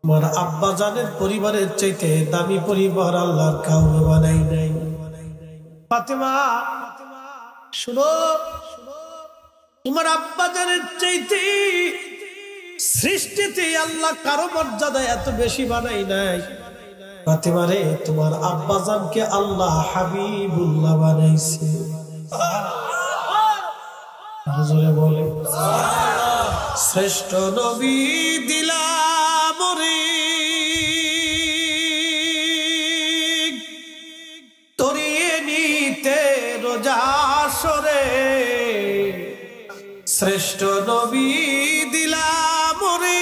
আমার আব্বা জানের পরিবারের চাইতে দামি পরিবার আল্লাহর কাউকে বানাই নাই। ফাতিমা, শুনো, তোমার আব্বা জানের চাইতে সৃষ্টিতে আল্লাহ কারো মর্যাদা এত বেশি বানাই নাই। ফাতিমা রে, তোমার আব্বা জানকে আল্লাহ হাবিবুল্লাহ বানাইছে। হুজুরে বলে, শ্রেষ্ঠ নবী দিলাম রে তরিয়ে নিতে রোজা সরে, শ্রেষ্ঠ নবী দিলাম রে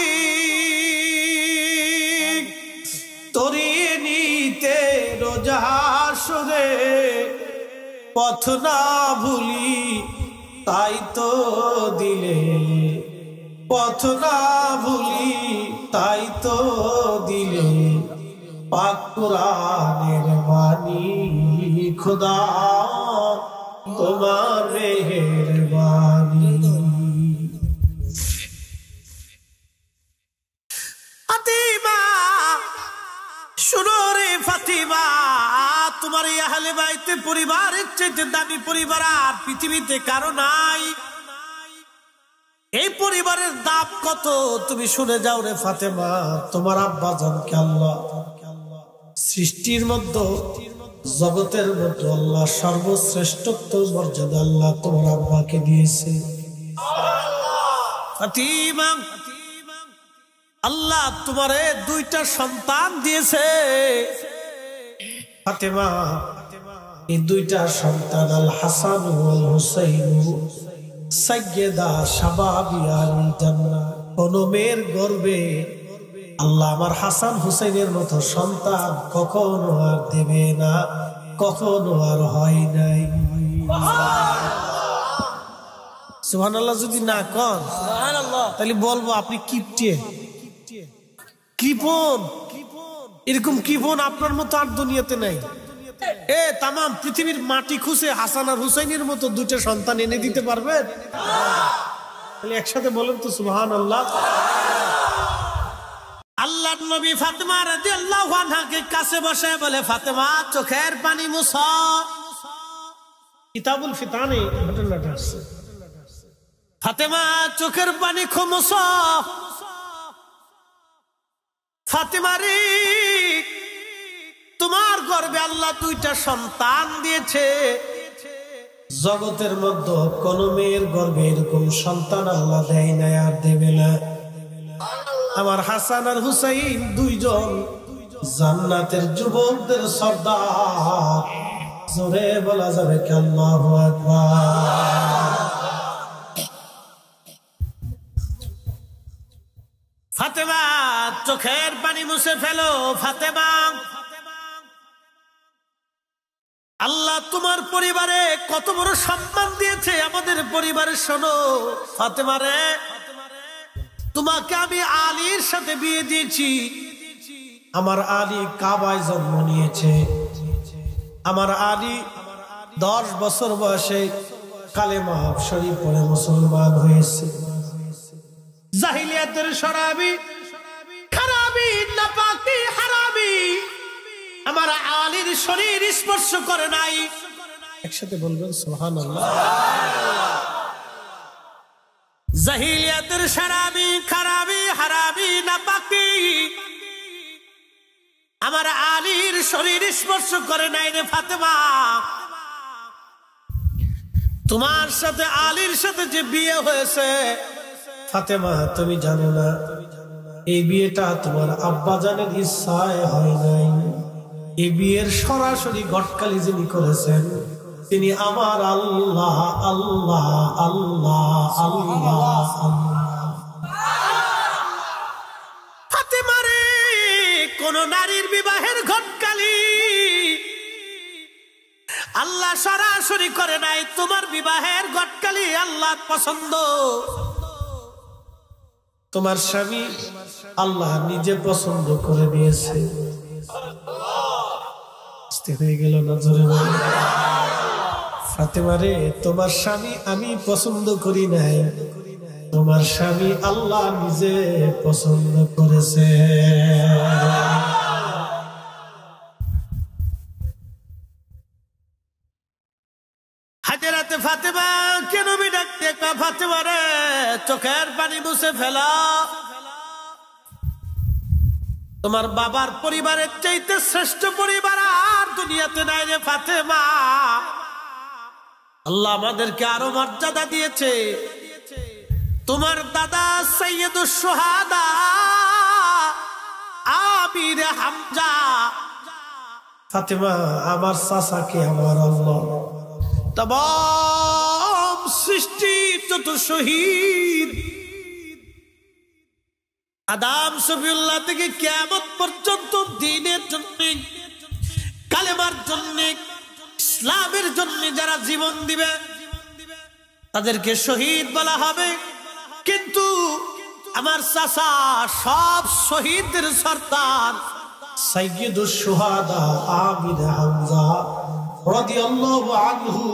তরিয়ে নিতে রোজা সরে, পথ না ভুলি তাই তো দিলে, পথ না ভুলি তাই তো দিলে, পাক কোরআনের বাণী খোদা তোমার মেহেরবানি। ফাতিমা, শুনো রে ফাতিমা, তোমার এই আহলে বাইতে পরিবারের চাইতে দামি পরিবার আর পৃথিবীতে কারো নাই। এই পরিবারের দাম কত তুমি শুনে যাও রে ফাতেমা। তোমার আব্বা জানকে আল্লাহ সৃষ্টির মধ্যে, জগতের মধ্যে আল্লাহ সর্বশ্রেষ্ঠত্ব মর্যাদা আল্লাহ তোমার আব্বাকে দিয়েছে। ফাতিমা, আল্লাহ তোমারে দুইটা সন্তান দিয়েছে। ফাতেমা, এই দুইটা সন্তান আল হাসান ওয়াল হুসাইন সাইয়্যিদা শাবাবিয়াল জান্নাহ। কোন মেয়ের গর্ভে আল্লাহ আমার হাসান হুসাইনের মতো সন্তান কখনো আর দেবে না, কখনো আর হয় নাই। সুবহানাল্লাহ। যদি না কর তাহলে বলবো আপনি কিপটে, কৃপণ। এরকম কৃপণ আপনার মতো আর দুনিয়াতে নাই। তামাম পৃথিবীর মাটি খুঁজে হাসান আর হুসাইনের মতো দুইটা সন্তান এনে দিতে পারবেন? তাহলে একসাথে বলেন তো সুবহানাল্লাহ। আল্লাহর নবী ফাতেমা রাদিয়াল্লাহু আনহাকে কাছে বসে বলে, ফাতেমা, চোখের পানি মুছো। কিতাবুল ফিতানে ঘটনাটা আছে। ফাতেমা, চোখের পানি মুছো। ফাতেমা রে, তোমার গর্ভে আল্লাহ দুইটা সন্তান দিয়েছে। জগতের মধ্যে কোন মেয়ের গর্ভে এরকম সন্তান আল্লাহ দেয় নাই, আর দেবে না। আমার হাসান আর হুসাইন দুইজন জান্নাতের যুবকদের সর্দার। জোরে বলা যাবে কি আল্লাহু আকবার। ফাতেমা চোখের পানি মুছে ফেলো। ফাতেমা, আল্লাহ তোমার পরিবারে কত বড় সম্মান দিয়েছে, আমাদের পরিবারে শোনো। ফাতেমা রে, তোমাকে আমি আলীর সাথে বিয়ে দিয়েছি। আমার আলী কাবায় জন্ম নিয়েছে। আমার আলী 10 বছর বয়সে কালেমা শরীফ পড়ে মুসলমান হয়েছে। জাহিলিয়াতের শরাবি, খারাবি, নাপাকি, হারামি আমার আলীর শরীর স্পর্শ করে নাই। একসাথে বলবেন সুবহানাল্লাহ। জাহিলিয়াতের শরাবি, খারাবি, হারামি, নাপাকি আমার আলীর শরীর স্পর্শ করে নাই রে ফাতেমা। তোমার সাথে আলীর সাথে যে বিয়ে হয়েছে ফাতেমা, তুমি জানো না এই বিয়েটা তোমার আব্বা জানের ইচ্ছায় হয় নাই। এই বিয়ের সরাসরি গটকালি যিনি করেছেন তিনি আমার আল্লাহ। আল্লাহ আল্লাহ আল্লাহ ফাতেমা রে, কোন নারীর বিবাহের গটকালি আল্লাহ সরাসরি করে নাই। তোমার বিবাহের গটকালি আল্লাহ পছন্দ। তোমার স্বামী আল্লাহ নিজে পছন্দ করে দিয়েছে। হয়ে গেল না জোরে বলে। ফাতেমা রে, তোমার স্বামী আমি পছন্দ করি নাই, তোমার স্বামী আল্লাহ নিজে পছন্দ করেছে। হাজরাতে ফাতেমা কেন ডাকতে, ফাতেমা রে চোখের পানি মুছে ফেলা। তোমার বাবার পরিবারের চাইতে শ্রেষ্ঠ পরিবার আর দুনিয়াতে নাই রে ফাতেমা। আল্লাহ আমাদেরকে আরো মর্যাদা দিয়েছে। তোমার দাদা সৈয়দুস শুহাদা আমির হামজা। ফাতেমা, আমার চাচাকে আমার আল্লাহ तमाम सृष्टि যত শহীদ আদম সফিউল্লাহ থেকে কিয়ামত পর্যন্ত দ্বীনের জন্য, কালেমার জন্য, ইসলামের জন্য যারা জীবন দিবে তাদেরকে শহীদ বলা হবে। কিন্তু আমার চাচা সব শহীদদের সর্দার সাইয়্যিদুশ শুহাদা আমির হামজা রাদিয়াল্লাহু আনহু।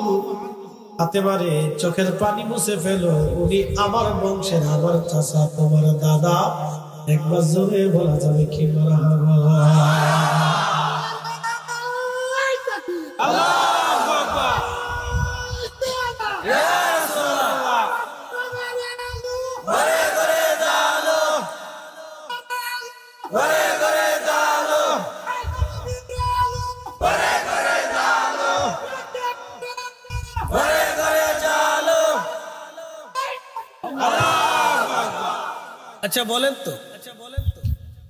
ফাতেমারে চোখের পানি মুছে ফেলো, উনি আমার বংশের, আমার চাচা, তোমার দাদা। একবার জোরে বলা যাবে কি মারহাবা। আল্লাহু আকবার। ইয়া রাসূলুল্লাহ। ঘরে ঘরে জালো, ঘরে ঘরে জালো, ঘরে ঘরে জালো, ঘরে ঘরে জালো। আল্লাহু আকবার। আচ্ছা বলেন তো,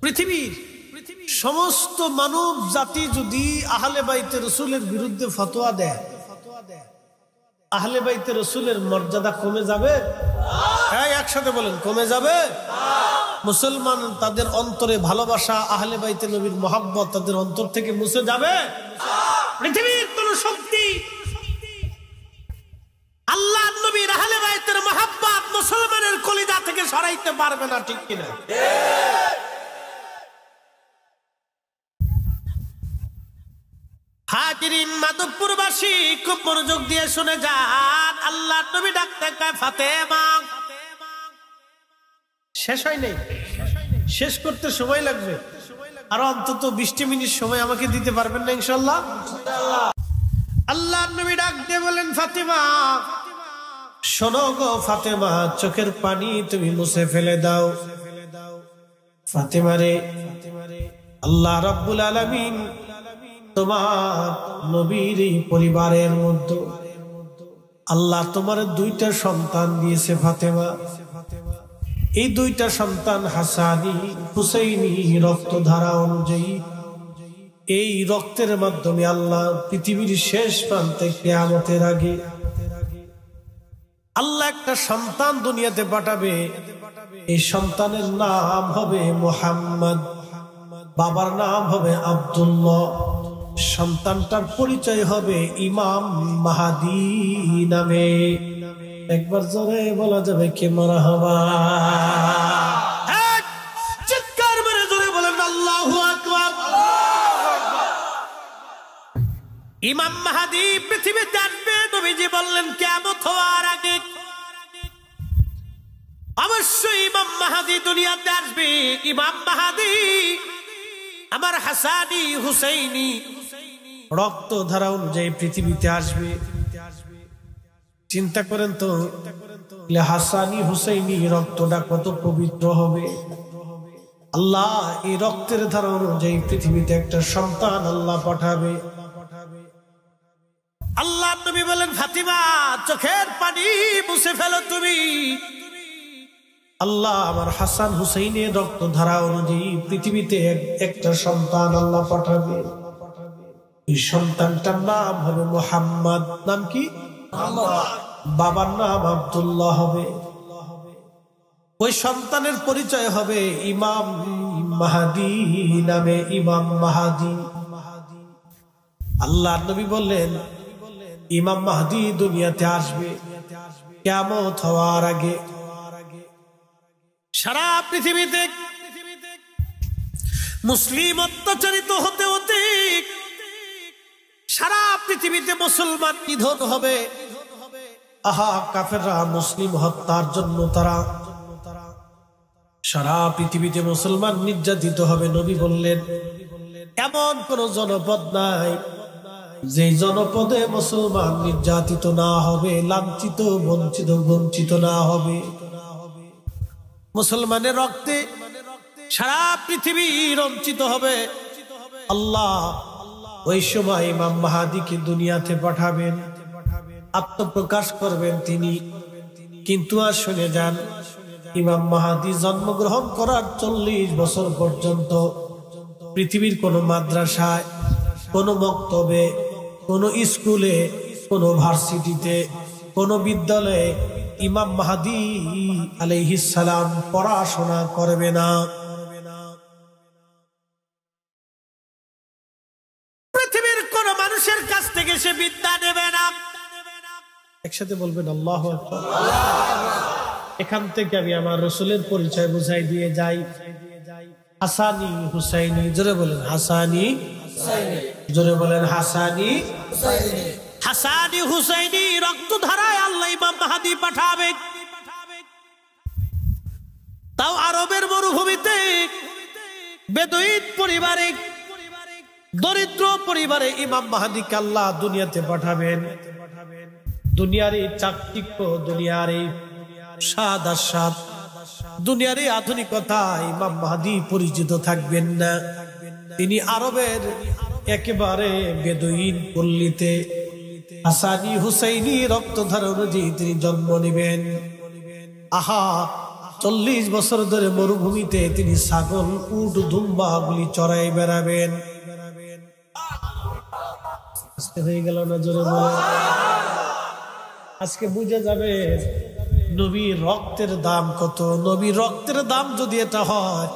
পৃথিবীর সমস্ত মানব জাতি যদি আহলে বাইতে রাসূলের বিরুদ্ধে ফতোয়া দেয়, আহলে বাইতে রাসূলের মর্যাদা কমে যাবে? হ্যাঁ, একসাথে বলেন, কমে যাবে? মুসলমান তাদের অন্তরে ভালোবাসা, আহলে বাইতে নবীর মহব্বত তাদের অন্তর থেকে মুছে যাবে? পৃথিবীর কোন শক্তি আল্লাহ নবীর আহলে বাইতের মহব্বত মুসলমানের কলিজা থেকে সরাইতে পারবে না, ঠিক কিনা? হাজিরিন, মাধবপুরবাসী খুব মনোযোগ দিয়ে শুনে যান। আল্লাহ নবী ডাকতে কয় ফাতেমা। শেষ হয় নাই, শেষ করতে সময় লাগবে। আরো অন্তত 20 মিনিট সময় আমাকে দিতে পারবেন না ইনশাআল্লাহ? আল্লাহ নবী ডাক দিয়ে বলেন ফাতেমা, শোনো গো ফাতেমা, চোখের পানি তুমি মুছে ফেলে দাও। ফাতেমা রে, আল্লাহ রাব্বুল আলামিন তোমার নবীর পরিবারের মধ্যে আল্লাহ তোমার 2টা সন্তান দিয়েছে ফাতেমা। এই 2টা সন্তান হাসানি হুসাইনি রক্তধারা অনুযায়ী, এই রক্তের মাধ্যমে আল্লাহ পৃথিবীর শেষ প্রান্তে কিয়ামতের আগে আল্লাহ একটা সন্তান দুনিয়াতে পাঠাবে। এই সন্তানের নাম হবে মুহাম্মদ, বাবার নাম হবে আব্দুল্লাহ, সন্তানটার পরিচয় হবে ইমাম মাহদী নামে। একবার জোরে বলা যাবে কে মারহাবা? চিৎকার মেরে জোরে বলেন আল্লাহু আকবার। ইমাম মাহদী পৃথিবীতে আসবে, নবীজি বললেন কিয়ামত হওয়ার আগে। অবশ্যই ইমাম মাহদী দুনিয়াতে আসবে। ইমাম মাহদী আমার হাসানি হুসাইনি রক্ত ধারা অনুযায়ী পৃথিবীতে আসবে। চিন্তা করেন তো, হাসানি হুসাইনি রক্তটা কত পবিত্র হবে। আল্লাহ এই রক্তের ধারা অনুযায়ী পৃথিবীতে একটা সন্তান আল্লাহ পাঠাবে। আল্লাহ নবী বলেন, ফাতিমা চোখের পানি মুছে ফেলো তুমি। আল্লাহ আমার হাসান হুসাইনের রক্ত ধারা অনুযায়ী পৃথিবীতে একটা সন্তান আল্লাহ পাঠাবে। এই সন্তানটার নাম হবে মুহাম্মদ। নাম কি? বাবার নাম আব্দুল্লাহ হবে। ওই সন্তানের পরিচয় হবে ইমাম মাহদী নামে, ইমাম মাহদী। আল্লাহ নবী বললেন, ইমাম মাহদী দুনিয়াতে আসবে কিয়ামত হওয়ার আগে। সারা পৃথিবীতে মুসলিম অত্যাচারিত হতে হতে সারা পৃথিবীতে মুসলমান নিধন হবে। আহা, কাফেররা মুসলিম হত্যার জন্য তারা সারা পৃথিবীতে মুসলমান নির্যাতিত হবে। নবী বললেন, এমন কোন জনপদ নাই যে জনপদে মুসলমান নির্যাতিত না হবে, লাঞ্ছিত বঞ্চিত না হবে। মুসলমানের রক্তে সারা পৃথিবী রঞ্চিত হবে। আল্লাহ ওই সময় ইমাম মাহদীকে দুনিয়াতে পাঠাবেন, আত্মপ্রকাশ করবেন তিনি। কিন্তু আর শুনে যান, ইমাম মাহদী জন্মগ্রহণ করার 40 বছর পর্যন্ত পৃথিবীর কোন মাদ্রাসায়, কোন মক্তবে, কোন স্কুলে, কোন ভার্সিটিতে, কোন বিদ্যালয়ে ইমাম মাহদী আলাইহিস সালাম পড়াশোনা করবে না। পৃথিবীর কোন মানুষের কাছ থেকে সে বিদ্যা নেবে না। একসাথে বলবেন আল্লাহু আকবার। এখান থেকে আমি আমার রাসূলের পরিচয় বুঝাই দিয়ে যাই। হাসানি হুসাইনি, জোরে বলেন হাসানি হুসাইনি, জোরে বলেন হাসানি হুসাইনি। হাসানি হুসাইনি রক্ত ধারায় আল্লাহ ইমাম মাহদী পাঠাবে। তাও আরবের মরুভূমিতে বেদুইন পরিবারে, দরিদ্র পরিবারে ইমাম মাহদীকে আল্লাহ দুনিয়াতে পাঠাবেন। দুনিয়ার এই চাকচিক্য, দুনিয়ার এই স্বাদ আস্বাদ, দুনিয়ার এই আধুনিকতা ইমাম মাহদী পরিচিত থাকবেন না। তিনি আরবের একেবারে বেদুইন পল্লীতে হাসানি হুসাইনি রক্তধারা অনুযায়ী তিনি জন্ম নেবেন। আহা, 40 বছর ধরে মরুভূমিতে তিনি ছাগল, উট, দুম্বা গুলি চড়াই বেড়াবেন। হয়ে গেল না? জোরে বলে। আজকে বুঝে যাবে নবীর রক্তের দাম কত। নবীর রক্তের দাম যদি এটা হয়,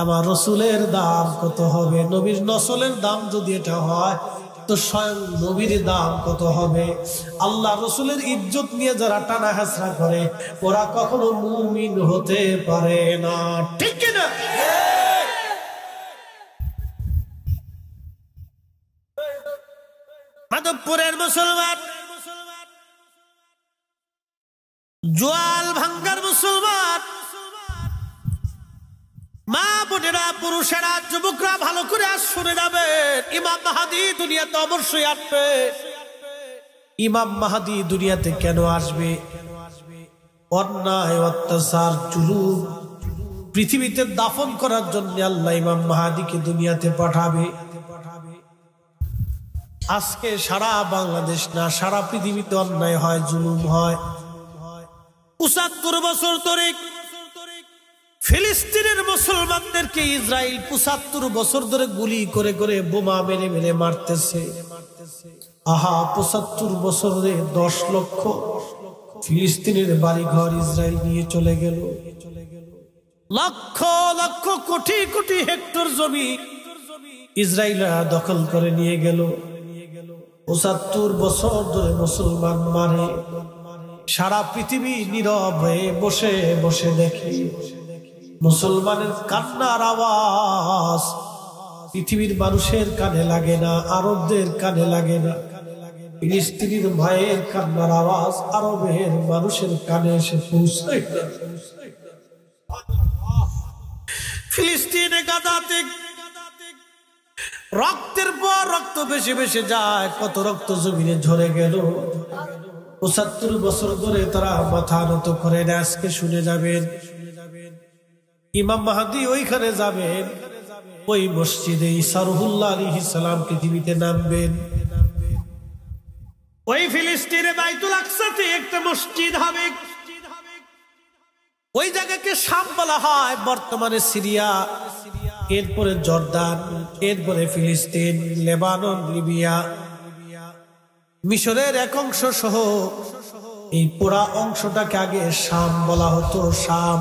আমার রসুলের দাম কত হবে। নবীর নসলের দাম যদি এটা হয়, তো স্বয়ং নবীর দাম কত হবে। আল্লাহ রসুলের ইজ্জত নিয়ে যারা টানা হেঁচড়া করে, ওরা কখনো মুমিন হতে পারে না। ঠিক কিনা? মাধবপুরের মুসলমান, জোয়াল ভাঙ্গার মুসলমান, মা বোনেরা, পুরুষেরা, যুবকরা ভালো করে আজ শুনে যাবেন, ইমাম মাহদী দুনিয়াতে অবশ্যই আসবে। ইমাম মাহদী দুনিয়াতে কেন আসবে? অন্যায়, অত্যাচার, জুলুম পৃথিবীতে দাফন করার জন্য আল্লাহ ইমাম মাহদীকে দুনিয়াতে পাঠাবে। আজকে সারা বাংলাদেশ না, সারা পৃথিবীতে অন্যায় হয়, জুলুম হয়। 75 বছর ধরে ফিলিস্তিনের মুসলমানদেরকে ইসরায়েল 75 বছর ধরে গুলি করে করে, বোমা মেরে মেরে মারতেছে। আহা, 75 বছরে 10 লক্ষ ফিলিস্তিনের বাড়িঘর ইসরায়েল নিয়ে চলে গেল। লক্ষ লক্ষ কোটি কোটি হেক্টর জমি ইসরায়েলরা দখল করে নিয়ে গেল। ৭৫ বছর ধরে মুসলমান মারে, সারা পৃথিবী নীরব হয়ে বসে বসে দেখে মুসলমানের কান্নার আওয়াজ পৃথিবীর মানুষের কানে লাগে না, আরবদের কানে লাগে না। ফিলিস্তিনের ভাইয়ের কান্নার আওয়াজ আরবের মানুষের কানে এসে পৌঁছায়। ফিলিস্তিনে গাজাতে রক্তের পর রক্ত ভেসে ভেসে যায়, কত রক্ত জমিনে ঝরে গেল। ৭৫ বছর ধরে তারা মাথা নত করে না। আজকে শুনে যাবেন ইমাম মাহদী ওইখানে যাবেন, ওই মসজিদে ঈসা রুহুল্লাহ আলাইহিস সালাম পৃথিবীতে নামবেন। ওই ফিলিস্তিনে বাইতুল আকসাতে একটা মসজিদ হবে। ওই জায়গাকে শাম বলা হয়, বর্তমানে সিরিয়া, এরপরে জর্দান, এরপরে ফিলিস্তিন, লেবানন, লিবিয়া, মিশরের এক অংশ সহ এই পুরা অংশটাকে আগে শাম বলা হতো। শাম,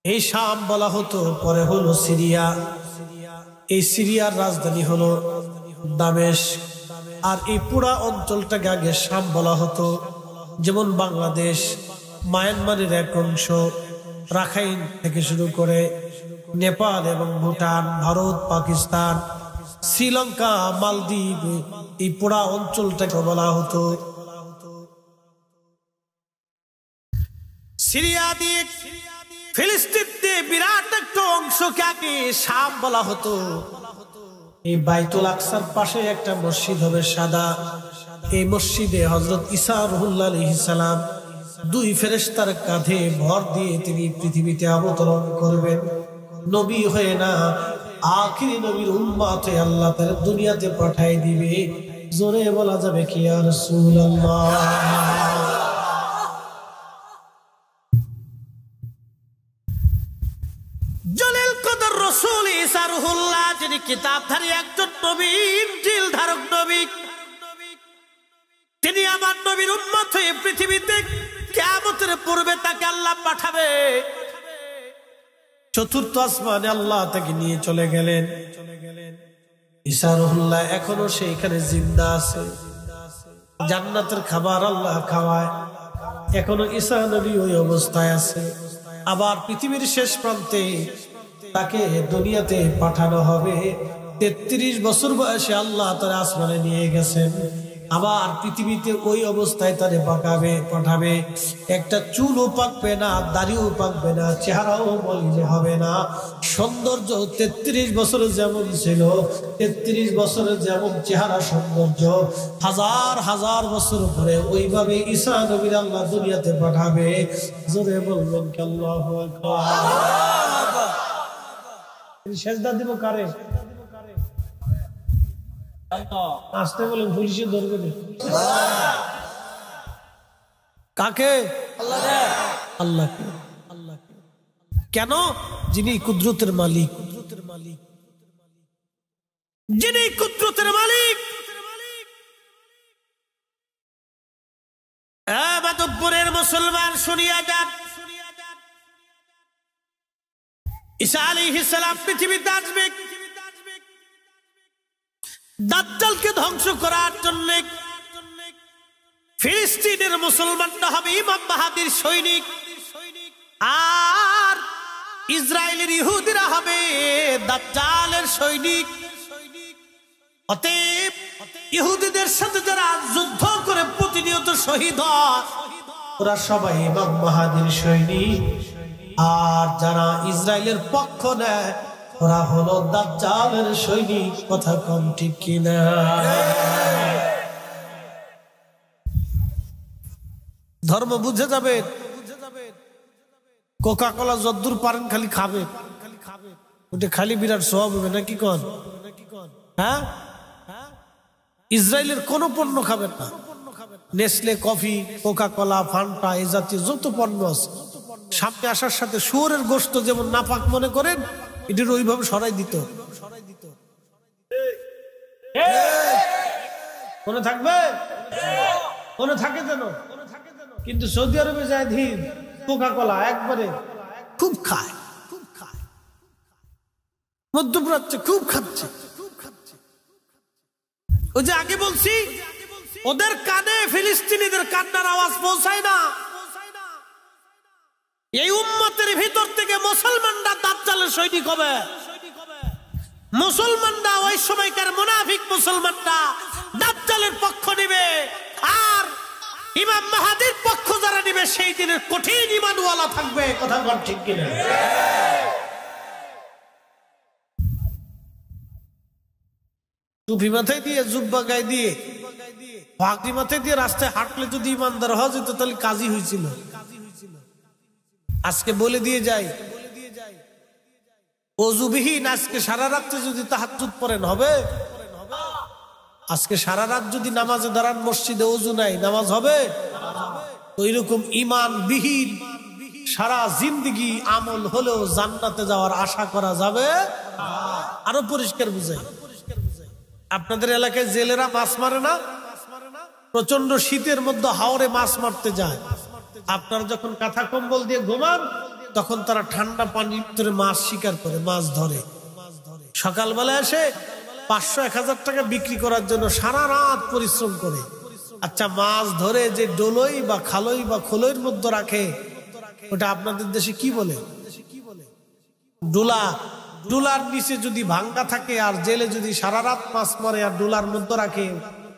এই শাম বলা হতো, পরে হলো সিরিয়া। এই সিরিয়ার রাজধানী হলো দামেস্ক। আর এই পুরা অঞ্চলটাকে আগে শাম বলা হতো। যেমন বাংলাদেশ, মায়ানমারের এক অংশ, রাখাইন থেকে শুরু করে নেপাল এবং ভুটান, ভারত, পাকিস্তান, শ্রীলঙ্কা, মালদ্বীপ, এই পুরা অঞ্চলটাকে বলা হতো। সিরিয়া দিয়ে ফিলিস্তিন দিয়ে বিরাট একটা অংশকে আগে শাম বলা হতো। এই বাইতুল আকসার পাশে একটা মসজিদ হবে সাদা। এই মসজিদে হযরত ঈসা রুহুল্লাহ আলাইহিস সালাম 2 ফেরেশতার কাঁধে ভর দিয়ে তিনি পৃথিবীতে অবতরণ করবেন। নবী হয়ে না, আখিরি নবীর উম্মত হয়ে আল্লাহ তার দুনিয়াতে পাঠিয়ে দিবে। জোরে বলা যাবে কি ইয়া রাসূলুল্লাহ। জলিল কদর রাসূল ঈসা রুহুল্লাহ, যিনি কিতাবধারী একজন নবী, ইনজিল ধারক নবী, তিনি আমার নবীর উম্মত হয়ে পৃথিবীতে কিয়ামতের পূর্বে তাকে আল্লাহ পাঠাবে। চতুর্থ আসমানে আল্লাহ তাকে নিয়ে চলে গেলেন। ঈসা রুহুল্লাহ এখনো সেইখানে জিন্দা আছে, জান্নাতের খাবার আল্লাহ খাওয়ায়। এখনো ঈসা নবী ওই অবস্থায় আছে। আবার পৃথিবীর শেষ প্রান্তে তাকে দুনিয়াতে পাঠানো হবে। 33 বছর বয়সে আল্লাহ তার আসমানে নিয়ে গেছেন। আবার পৃথিবীতে ওই অবস্থায় তারে পাঠাবে। একটা চুলও পাকবে না, দাড়িও পাকবে না, চেহারাও মলিন হবে না। সৌন্দর্য 33 বছরে যেমন ছিল, 33 বছরের যেমন চেহারা সৌন্দর্য, হাজার হাজার বছর পরে ওইভাবে ঈসা নবীর আল্লাহ দুনিয়াতে পাঠাবে। জোরে বলবেন কি আল্লাহু আকবার। সেজদা দিব কারে? আসতে বলেন, পুলিশে ধরবে না। কাকে? আল্লাহকে। কেন? যিনি কুদরতের মালিক, যিনি কুদরতের মালিক। মাধবপুরের মুসলমান শুনিয়া যান, ঈসা আলাইহিস সালাম পৃথিবীতে আসবে দাজ্জালকে ধ্বংস করার জন্য। ফিলিস্তিনের মুসলমানরা হবে ইমাম মাহদীর সৈনিক, আর ইসরায়েলের ইহুদিরা হবে দাজ্জালের সৈনিক। অতএব ইহুদিদের সাথে যারা যুদ্ধ করে প্রতিনিয়ত শহীদ হয়, ওরা সবাই ইমাম মাহদীর সৈনিক। আর যারা ইসরায়েলের পক্ষ নেয়, ওরা হলো দাজ্জালের সৈনিক। কথা কম ঠিক কিনা? ধর্ম বুঝে যাবে। কোকা কোলা যদ্দূর পারেন খালি খাবে, ওটা খালি বিরাট সওয়াব হবে নাকি কন? হ্যাঁ, ইসরায়েলের কোন পণ্য খাবেন না। Nestle, coffee, Coca Cola, Fanta, এই জাতীয় যত পণ্য আছে, সামনে আসার সাথে শুয়োরের গোশত যেমন নাপাক মনে করেন, এটির ওইভাবে সরাই দিত। মনে থাকবে, মনে থাকে যেন। কিন্তু সৌদি আরবে যায় ধীর কোকা কোলা একবারে খুব খায়, মধ্যপ্রাচ্যে খুব খাচ্ছে। ওই যে আগে বলছি, ওদের কানে ফিলিস্তিনিদের কান্নার আওয়াজ পৌঁছায় না। এই উম্মতের ভিতর থেকে মুসলমানরা দাজ্জালের সৈনিক হবে। মুসলমানরা ওই সময়কার মুনাফিক মুসলমানরা দাজ্জালের পক্ষ নেবে, আর ইমাম মাহদীর পক্ষ যারা নেবে সেই দিনের কঠিন ঈমানওয়ালা থাকবে। কথা বল ঠিক কিনা? টুপি মাথায় দিয়ে, জুব্বা গায়ে দিয়ে, পাগড়ি মাথায় দিয়ে রাস্তায় হাঁটলে যদি ইমানদার হওয়া যেত তাহলে কাজী হয়েছিল। আজকে বলে দিয়ে যাই, অজুবিহীন আজকে সারা রাত্রে যদি তাহাজ্জুদ পড়েন হবে? আজকে সারা রাত যদি নামাজে দাঁড়ান, মসজিদে অজু নাই, নামাজ হবে? ওইরকম ঈমান বিহীন সারা জিন্দেগি আমল হলেও জান্নাতে যাওয়ার আশা করা যাবে? আরো পরিষ্কার বুঝাই, আপনাদের এলাকায় জেলেরা মাছ মারে না? প্রচন্ড শীতের মধ্যে হাওরে মাছ মারতে যায়। আপনারা যখন কাঁথা কম্বল দিয়ে ঘুমান তখন তারা ঠান্ডা পানির ভিতরে মাছ শিকার করে, মাছ ধরে। সকালবেলা এসে 500-1000 টাকা বিক্রি করার জন্য সারা রাত পরিশ্রম করে। আচ্ছা, মাছ ধরে যে ডোলই বা খালই বা খোলইর মধ্যে রাখে, ওটা আপনাদের দেশে কি বলে? ডোলা। ডোলার নিচে যদি ভাঙ্গা থাকে আর জেলে যদি সারা রাত মাছ মারে আর ডোলার মধ্যে রাখে,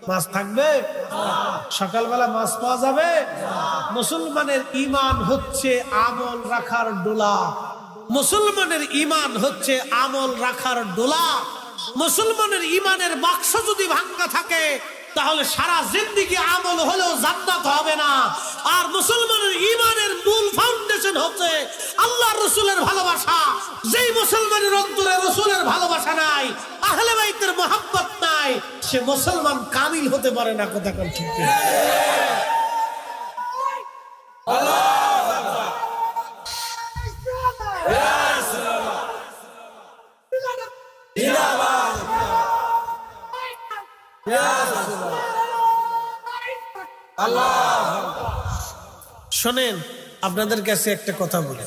মাছ থাকবে? সকালবেলা মাছ পাওয়া যাবে? মুসলমানের ঈমান হচ্ছে আমল রাখার ডোলা। মুসলমানের ঈমান হচ্ছে আমল রাখার ডোলা। মুসলমানের ঈমানের বাক্স যদি ভাঙ্গা থাকে তাহলে সারা জিন্দেগি আমল হলেও জান্নাত হবে না। আর মুসলমানের ঈমানের মূল ফাউন্ডেশন হচ্ছে আল্লাহর রাসূলের ভালোবাসা। যেই মুসলমানের অন্তরে রাসূলের ভালোবাসা নাই, আহলে বাইতের মুহাব্বত নাই, সে মুসলমান কামিল হতে পারে না। কথা কোন ঠিক কি? আল্লাহু আকবার। জিন্দাবাদ। শোনেন, আপনাদের কাছে একটা কথা বলি,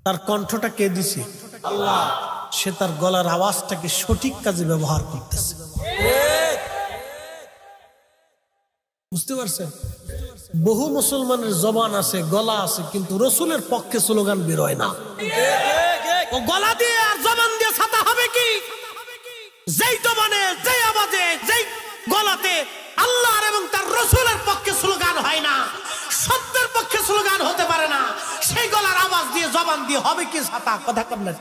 তার কণ্ঠটা কে দিছে? আল্লাহ। সে তার গলার আওয়াজটাকে সঠিক কাজে ব্যবহার করতেছে। বুঝতে পারছেন? বহু মুসলমানের জবান আছে, গলা আছে, কিন্তু রসুলের পক্ষে স্লোগান বের হয় না। ও গলা দিয়ে আর জবান দিয়ে ছাতা হবে কি? যেই জবানে, যেই আওয়াজে, যেই গলাতে আল্লাহর এবং তার রসুলের পক্ষে স্লোগান হয় না, সত্যের পক্ষে স্লোগান হতে পারে না, সেই গলার আওয়াজ দিয়ে জবান দিয়ে হবে কি ছাতা? কথা কম না।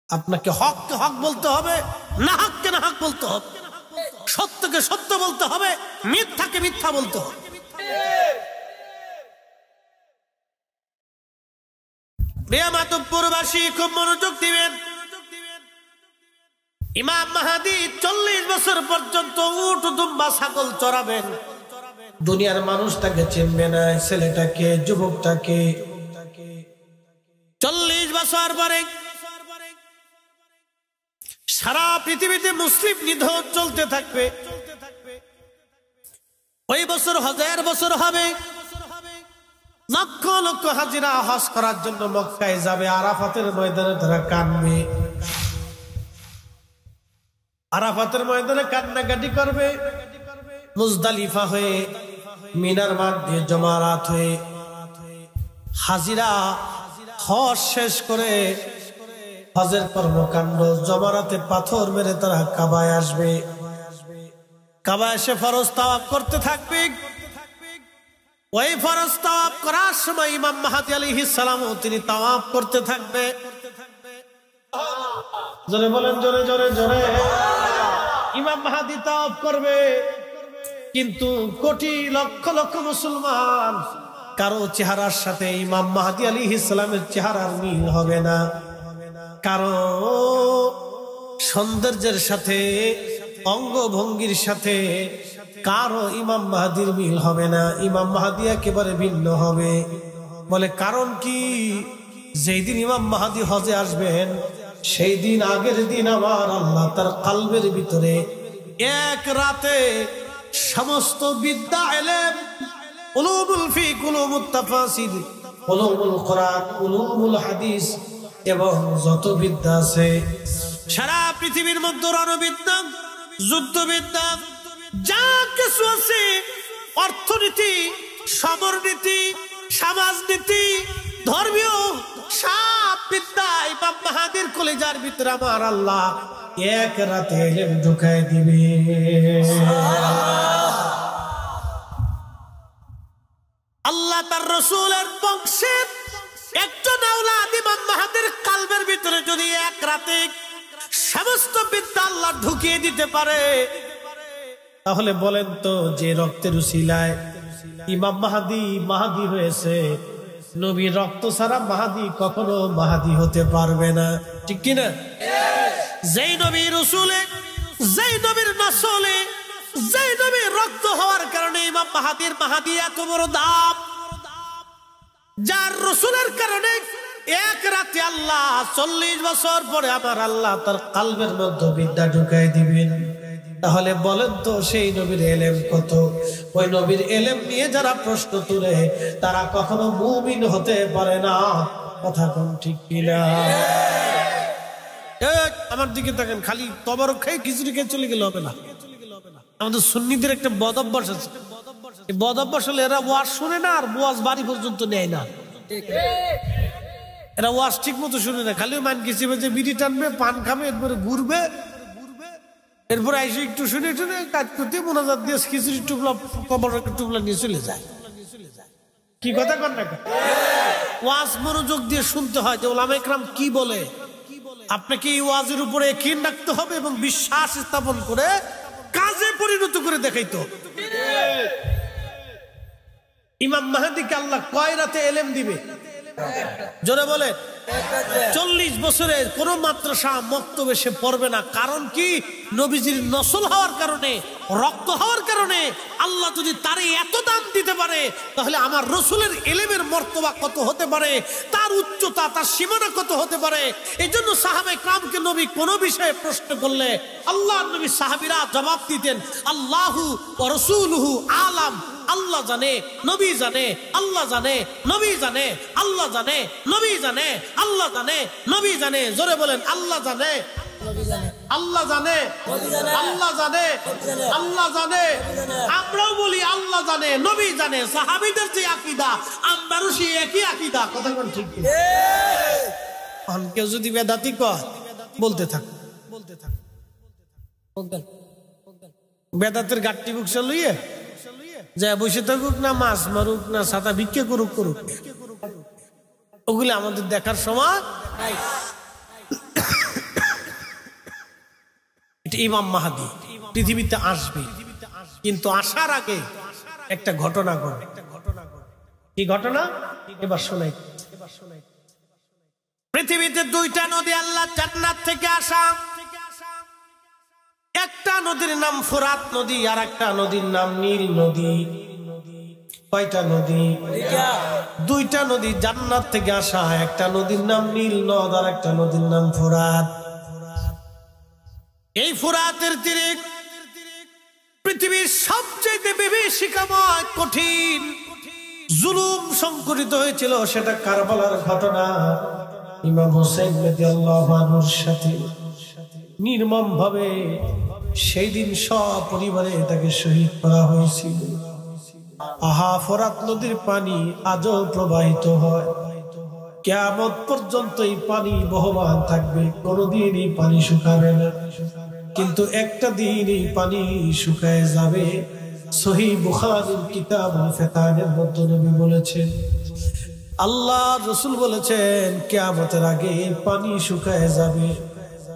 আপনাকে হককে হক বলতে হবে, না হককে না হক বলতে হবে, সত্যকে সত্য বলতে হবে, মিথ্যাকে মিথ্যা বলতে হবে। প্রিয় মাতব্বরবাসী, খুব মনোযোগ দিবেন। ইমাম মাহদী 40 বছর পর্যন্ত উট, দুম্বা, ছাগল চড়াবেন। দুনিয়ার মানুষ তাকে চিনবে না, ছেলেটাকে, যুবকটাকে। 40 বছর পরে সারা পৃথিবীতে মুসলিম নিধন চলতে থাকবে। ওই বছর 1000 বছর হবে। লক্ষ লক্ষ হাজিরা হজ করার জন্য মক্কায় যাবে। আরাফাতের ময়দানে তারা কাঁদবে, আরাফাতের ময়দানে কান্নাকাটি করবে। মুজদালিফা হয়ে, মিনার মাঠ দিয়ে, জমারাত হয়ে হাজিরা হজ শেষ করে হজের কর্মকাণ্ড, জমারাতে পাথর মেরে তারা কাবায় আসবে। কাবায় এসে ফরজ তাওয়াফ করতে থাকবে। ওই ফরজ তাওয়াফ করার সময় ইমাম মাহদী আলাইহিস সালাম তিনি তাওয়াফ করতে থাকবে। জোরে বলেন, জোরে জোরে জোরে। ইমাম মাহদী তাওয়াফ করবে, কিন্তু কোটি লক্ষ লক্ষ মুসলমান কারো চেহারার সাথে ইমাম মাহদী আলাইহিস সালামের চেহারার মিল হবে না। কারো সৌন্দর্যের সাথে, অঙ্গভঙ্গির সাথে কারো ইমাম মাহদীর মিল হবে না। ইমাম মাহদী একেবারে ভিন্ন হবে। বলে কারণ কি? যেই দিন ইমাম মাহদী হজে আসবেন সেই দিন, আগের দিন আমার আল্লাহ তার কলবের ভিতরে এক রাতে সমস্ত বিদ্যা ইলম, উলুমুল ফিক, উলুমুত তাফাসির, উলুমুল কোরআন, উলুমুল হাদিস এবং যত বিদ্যা আছে সারা পৃথিবীর মধ্যে, রণবিদ্যা, যুদ্ধবিদ্যা, যা কিছু আছে, অর্থনীতি, সমরনীতি, সমাজনীতি, ধর্মীয় সব বিদ্যা ইমাম মাহাদির কলিজার ভিতরে আমার আল্লাহ এক রাতে ইলম ঢুকায় দিবে। আল্লাহ তার রাসূলের বংশের একজন আওলাদ ইমাম মাহাদির কালবের ভিতরে যদি এক রাতে সমস্ত বিদ্যা আল্লাহ ঢুকিয়ে দিতে পারে, তাহলে বলেন তো, যে রক্তের উসিলায় ইমাম মাহাদি হয়েছে, নবীর রক্ত ছাড়া মাহাদি কখনো মাহাদি হতে পারবে না, ঠিক কিনা? যেই নবীর রসুলে, যেই নবীর নসলে, যেই নবীর রক্ত হওয়ার কারণে ইমাম মাহাদি এত বড় দাম, যার রসুলের কারণে এক রাতে আল্লাহ 40 বছর পরে আবার আল্লাহ তার কালবের মধ্যে বিদ্যা ঢুকাই দিবেন। তাহলে বলেন তো, সেই নবীর এলেম কত? ওই নবীর এলেম নিয়ে যারা প্রশ্ন তুলে তারা কখনো মুমিন হতে পারে না, কথা কোন ঠিক কিনা? আমার দিকে তাকান, খালি তবরক খাই খিচুড়ি খেয়ে চলে গেলে হবে না। আমাদের সুন্নিদের একটা বদ অভ্যাস আছে, এই বদ অভ্যাস হলে এরা ওয়াজ শুনে না, আর ওয়াজ বাড়ি পর্যন্ত নেয় না। এরা ওয়াজ ঠিক মতো শুনে না, খালি মান গেছে যে বিড়ি টানবে, পান খাবে, এরপরে ঘুরবে, এরপরে এসে একটু শুনে শুনে কাজ করতে মোনাজাত দিয়ে খিচুড়ি টুকলা, কবর টুকলা নিয়ে চলে যায়। কি কথা কর না? ওয়াজ মনোযোগ দিয়ে শুনতে হয় যে ওলামা ইকরাম কি বলে। আপনাকে এই ওয়াজের উপরে ইয়াকিন রাখতে হবে এবং বিশ্বাস স্থাপন করে কাজে পরিণত করে দেখাইতে হবে। ইমাম মাহাদিকে আল্লাহ কয় রাতে এলেম দিবে? জোরে বলে। 40 বছরে কোন মাদ্রাসা মক্তবে সে পড়বে না। কারণ কি? নবীজির নসল হওয়ার কারণে, রক্ত হওয়ার কারণে আল্লাহ যদি তারে এত দাম দিতে পারে, তাহলে আমার রসুলের এলেমের মর্তবা কত হতে পারে, তার উচ্চতা, তার সীমানা কত হতে পারে। এই জন্য সাহাবায়ে কেরামকে নবী কোন বিষয়ে প্রশ্ন করলে আল্লাহর নবী সাহাবীরা জবাব দিতেন, আল্লাহু ওয়া রাসূলুহু আলাম। আল্লাহ জানে, নবী জানে, আল্লাহ জানে, নবী জানে, আল্লাহ জানে, নবী জানে, আল্লাহ জানে, নবী জানে। জোরে বলেন, আল্লাহ জানে, আল্লাহ জানে, আল্লাহ জানে, আল্লাহ জানে। আমরাও বলি আল্লাহ জানে, নবী জানে। সাহাবীদের যে আকীদা, আমরাও সেই একই আকীদা। কথা কোন ঠিক? কেউ যদি বেদাতি কয়, বলতে থাক, বলতে থাক। বেদাতের গাট্টি বুকসা লইয়ে যা বসে থাকুক না, মাছ মারুক না, ছাতা ভিক্ষা করুক, ওগুলো আমাদের দেখার সময় নাই। ইমাম মাহাদি পৃথিবীতে আসবে, কিন্তু আসার আগে একটা ঘটনা ঘটে। কি ঘটনা? এবার শোনাই। পৃথিবীতে 2টা নদী আল্লাহ জান্নাত থেকে আসা। একটা নদীর নাম ফোরাত নদী, আর একটা নদীর নাম নীল নদী। কয়টা নদী? 2টা নদী জান্নাত থেকে আসা। একটা নদীর নাম নীল নদ, আর একটা নদীর নাম ফোরাত। এই ফোরাতের তীরে পৃথিবীর সবচেয়ে বিভীষিকাময় কঠিন জুলুম সংঘটিত হয়েছিল, সেটা কারবালার ঘটনা। ইমাম হোসেন রাদিয়াল্লাহু আনহুর সাথে নির্মম ভাবে সেই দিন সপরিবারে তাকে শহীদ করা হয়েছিল। আহা, ফোরাত নদীর পানি আজও প্রবাহিত হয়, কিয়ামত পর্যন্ত এই পানি বহমান থাকবে, কোনদিন এই পানি শুকাবে না। কিন্তু একটা দিন এই পানি শুকায় যাবে। সহিহ বুখারীর কিতাবুল ফিতানের মধ্যে নবী বলেছেন, আল্লাহ রাসূল বলেছেন, কিয়ামতের আগে পানি শুকায় যাবে।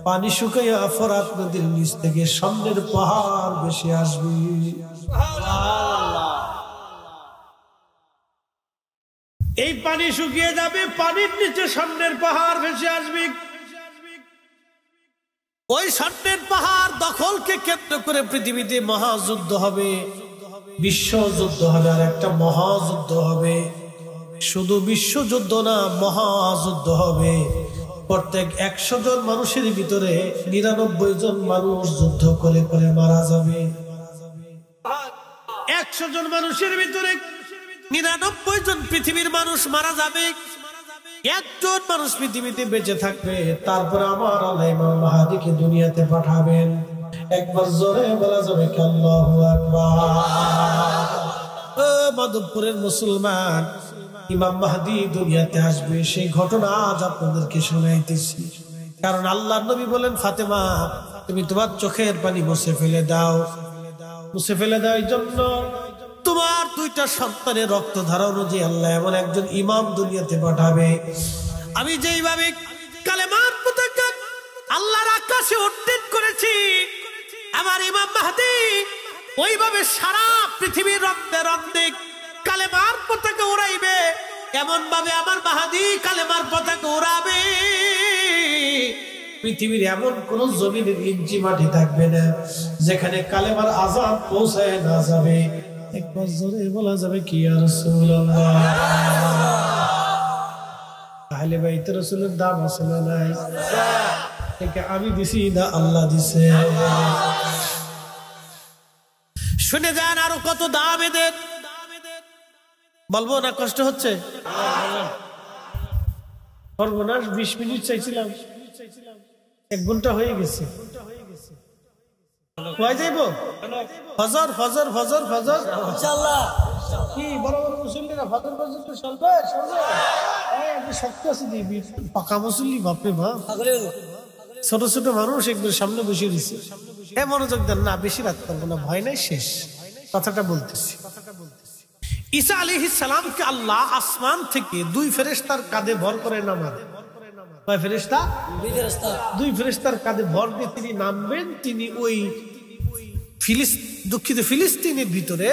পানি শুকাইয়া ফোরাত নদীর নিচ থেকে সামনের পাহাড় ভেসে আসবে। এই পানি শুকিয়ে যাবে, পানির নিচে সামনের পাহাড় ভেসে আসবে। ওই সামনের পাহাড় দখলকে কেন্দ্র করে পৃথিবীতে মহাযুদ্ধ হবে, বিশ্বযুদ্ধ হবে, আর একটা মহাযুদ্ধ হবে। শুধু বিশ্বযুদ্ধ না, মহাযুদ্ধ হবে। প্রত্যেক 100 জন মানুষের ভিতরে 99 জন মানুষ যুদ্ধ করে করে মারা যাবে। 100 জন মানুষের ভিতরে 99 জন পৃথিবীর মানুষ মারা যাবে, একজন মানুষ পৃথিবীতে বেঁচে থাকবে। তারপর আমার আল্লাহ ইমাম মাহদীকে দুনিয়াতে পাঠাবেন। একবার জোরে বলা যাবে কি আল্লাহু আকবার। ও মাধবপুরের মুসলমান, ইমাম মাহদী দুনিয়াতে আসবে, সেই ঘটনা আজ আপনাদেরকে শোনাইতেছি। কারণ আল্লাহর নবী বলেন, ফাতেমা তুমি তোমার চোখের পানি মুছে ফেলে দাও, মুছে ফেলে দাও। এই জন্য তোমার 2টা সন্তানের রক্ত ধারা অনুযায়ী আল্লাহ এমন একজন ইমাম দুনিয়াতে পাঠাবে। আমি যেইভাবে কালেমার পতাকা আল্লাহর আকাশে উড্ডীন করেছি, আমার ইমাম মাহদী ওইভাবে সারা পৃথিবীর রক্তে রক্তে কালেমার পতাকা উড়াইবে। এমন ভাবে আমার মাহদী কালেমার পতাকা উড়াবে, পৃথিবীর এমন কোন জমিনের ইঞ্চি মাটি থাকবে না যেখানে কালেমার আযাব পৌঁছায় না যাবে। একবার জোরে বলা যাবে কি ইয়া রাসূলুল্লাহ। আহলে বাইত রাসূলের দাম আছে না নাই? এটা আমি দিছি না আল্লাহ দিছে? শুনে যান আরো কত দাম এদের, বলবো না? কষ্ট হচ্ছে? সর্বনাশ, 20 মিনিট চাইছিলাম, 1 ঘন্টা হয়ে গেছে। কয় যাইব? ফজর ফজর ফজর ফজর ইনশাআল্লাহ। কি বড় বড় মুসল্লিরা ফজর পর্যন্ত চলবে? আমি শক্ত আছি দিবি, পাকা মুসল্লি বাপরে বাপ। ছোট ছোট মানুষ একবার সামনে বসে দিছে, মনোযোগ দেন না, বেশি রাত করবো না, ভয় নাই, শেষ কথাটা বলতেছি। ঈসা আলাইহিস সালামকে আল্লাহ আসমান থেকে 2 ফেরেশতার কাঁধে ভর করে নামান। কয় ফেরেশতা? 2 ফেরেশতার কাঁধে ভর দিয়ে তিনি নামবেন। তিনি ওই ফিলিস্তিনের ভিতরে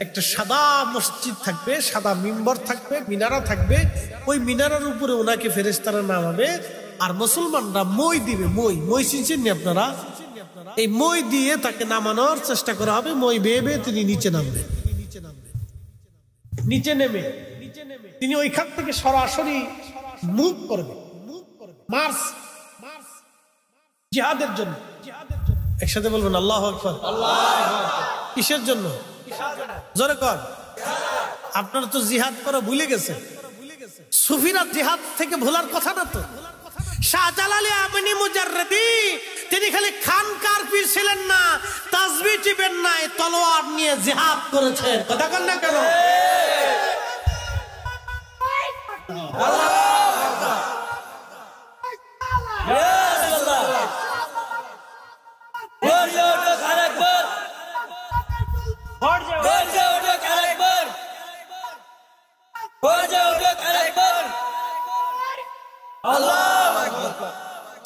একটা সাদা মসজিদ থাকবে, সাদা মিম্বর থাকবে, মিনারা থাকবে। ওই মিনারার উপরে ওনাকে ফেরেশতারা নামাবে, আর মুসলমানরা মই দিবে। মই চিনছেন নি আপনারা? এই মই দিয়ে তাকে নামানোর চেষ্টা করা হবে। মই বেয়ে বেয়ে তিনি নিচে নামবে। নিচে নেমে তিনি ওইখান থেকে সরাসরি মুভ করবে, মার্চ জিহাদের জন্য। একসাথে বলবেন আল্লাহু আকবার। কিসের জন্য? জোরে কর। আপনারা তো জিহাদ করা ভুলে গেছে। সুফিরা জিহাদ থেকে ভোলার কথা না তো। শাহজালাল আমিনী মুজাররদি তিনি খালি খানকার পীর ছিলেন না, তাসবিহ টিপেন না, তলোয়ার নিয়ে জিহাদ করেছেন। কথা কন না কেন?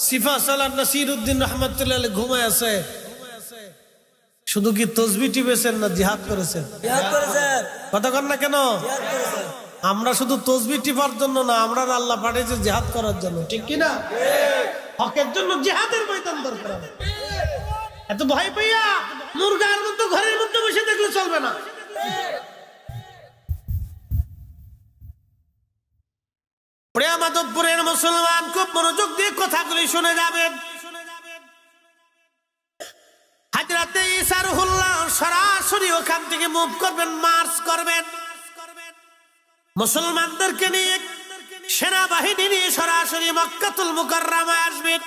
সিফা সালাম নাসিরউদ্দিন রহমাতুল্লাহ আলাইহি ঘুমায় আছে, শুধু কি তাসবিহ টিপেছেন না জিহাদ করেছেন? কথা কন না কেন? আমরা শুধু তাসবিহ টিপার জন্য না, আমরা আল্লাহ পাঠিয়েছে জিহাদ করার জন্য, ঠিক কি না? হকের জন্য জিহাদের ময়দান দরকার। এত ভয় পাইয়া মুরগার মতো ঘরের মধ্যে বসে থাকলে চলবে না। মাধবপুরের মুসলমান খুব মনোযোগ দিয়ে কথাগুলি শুনে যাবেন। হযরতে ঈসা রুহুল্লাহ সরাসরি ওখান থেকে মুভ করবেন, মার্চ করবেন। মুসলমানদেরকে নিয়ে সেনাবাহিনী নিয়ে সরাসরি মক্কাতুল মুকাররমায় আসবেন।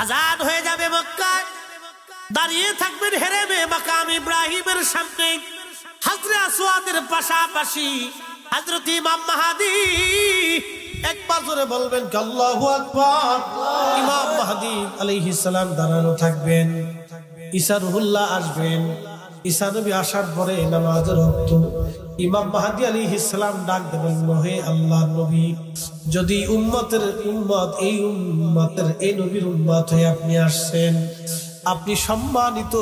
আজাদ হয়ে যাবে মক্কায়, দাঁড়িয়ে থাকবেন হেরেমে মাকাম ইব্রাহিমের সামনে, হাজরে আসওয়াদের পাশাপাশি হযরত ইমাম মাহদী। একবার জোরে বলবেন আল্লাহু আকবার। ইমাম মাহদী আলাইহিস সালাম দাঁড়ানো থাকবেন, ঈসা রুহুল্লাহ আসবেন। ঈসা নবী আসার পরে নামাজের ওয়াক্ত ইমাম মাহদী আলাইহিস সালাম ডাক দেবেন, হে আল্লাহর নবী, যদি এই উম্মতের এই নবীর উম্মত হয়ে আপনি আসছেন, আপনি সম্মানিত,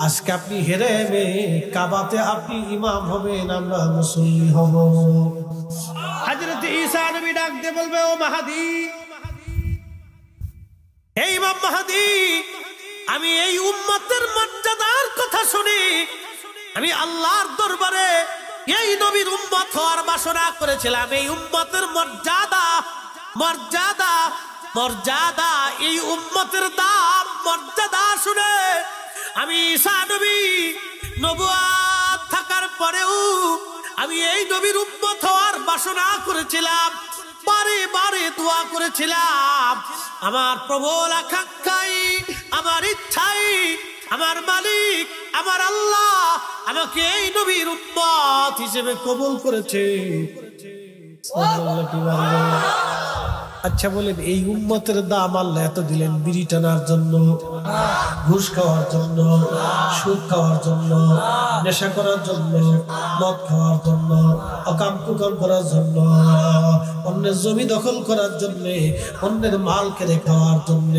আজকে আপনি হেরেমে কাবাতে আপনি ইমাম হবেন, আমরা মুসল্লি হব। হযরত ঈসা নবী ডাক দিয়ে বলবে, ও মাহদী, হে ইমাম মাহদী, আমি এই উম্মতের মর্যাদার কথা শুনি, আমি আল্লাহর দরবারে এই নবীর উম্মত হওয়ার বাসনা করেছিলাম। এই উম্মতের মর্যাদা মর্যাদা মর্যাদা, এই উম্মতের দাম মর্যাদা শুনে আমি ঈসা নবী নবুয়ত থাকার পরেও আমি এই নবীর উম্মত হওয়ার বাসনা করেছিলাম, বারে বারে দোয়া করেছিলাম। আমার প্রবল আকাঙ্ক্ষাই, আমার ইচ্ছাই আমার মালিক আমার আল্লাহ আমাকে এই নবীর উম্মত হিসেবে কবুল করেছে। আচ্ছা বলেন, এই উম্মতের দাম আল্লাহ এত দিলেন বিড়ি টানার জন্য, ঘুষ খাওয়ার জন্য, সুদ খাওয়ার জন্য, নেশা করার জন্য, মদ খাওয়ার জন্য, অকাম কুকাম করার জন্য, অন্যের জমি দখল করার জন্য, অন্যের মাল কেড়ে খাওয়ার জন্য।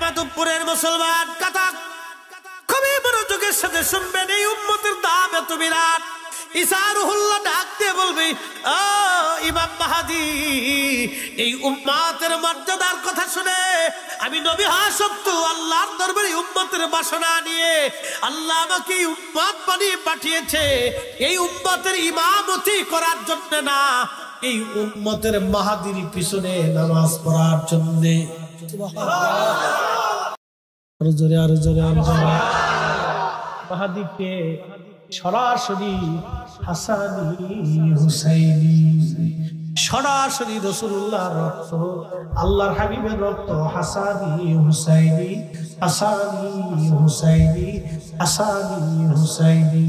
মাধবপুরের মুসলমান কথা খুবই মনোযোগের সাথে শুনবেন। এই উম্মতের দাম এত বিরাট। ঈসা রুহুল্লাহ ডাক দিয়ে বলবে, ও ইমাম মাহদী, এই উম্মতের মর্যাদার কথা শুনে আমি নবী হওয়া সত্ত্বেও আল্লাহর দরবারে উম্মতের বাসনা নিয়ে আল্লাহ আমাকে এই উম্মত বানিয়ে পাঠিয়েছে এই উম্মতের ইমামতি করার জন্য না, এই উম্মতের মাহদীর পিছনে নামাজ পড়ার জন্য। আরো জোরে আরো জোরে আরো জোরে। মাহদীকে সরাসরি হাসানি হুসাইনি, সরাসরি রাসূলুল্লাহর রক্ত, আল্লাহর হাবিবের রক্ত, হাসানি হুসাইনি, হাসানি হুসাইনি, হাসানি হুসাইনি।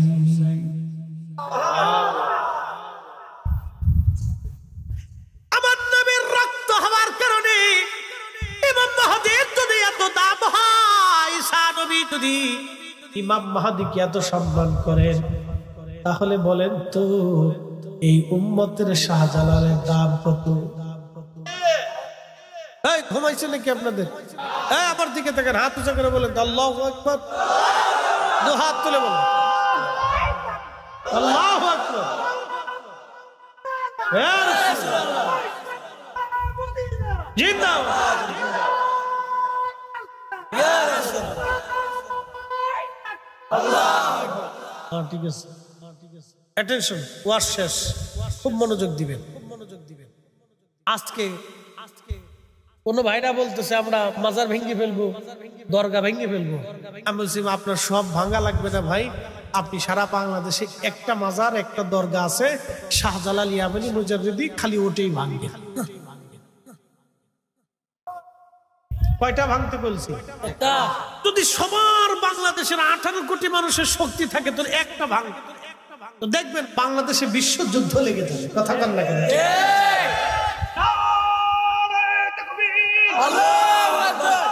আমার নবীর রক্ত হওয়ার কারণে ইমাম মাহদীর যদি এত দাম হয়, ঈসা নবী যদি ইমাম মাহদীকে এত সম্মান করেন, তাহলে বলেন তো এই উম্মতের শাহজালালের দাম কত? এই ঘুমাইছে নাকি আপনাদের? আমার দিকে তাকান, হাত উঁচা করে বলেন আল্লাহু আকবার। দু হাত তুলে বলেন আল্লাহু আকবার। জিন্দাবাদ। ঠিক আছে, অ্যাটেনশন, ওয়াজ শেষ, খুব মনোযোগ দিবেন। আজকে কোন ভাইরা বলতেছে আমরা মাজার ভেঙে ফেলবো, দরগা ভেঙে ফেলবো। আমি বলছি আপনার সব ভাঙা লাগবে না ভাই, আপনি সারা বাংলাদেশে একটা মাজার একটা দরগা আছে, শাহজালাল ইয়ামানি মুজাদ্দিদি, খালি ওটাই ভাঙবে। কয়টা ভাঙতে বলছি? যদি সবার বাংলাদেশের 18 কোটি মানুষের শক্তি থাকে তো একটা ভাঙ, তো দেখবেন বাংলাদেশে বিশ্বযুদ্ধ লেগে যাবে। কথা বল না কেন? আল্লাহু আকবার,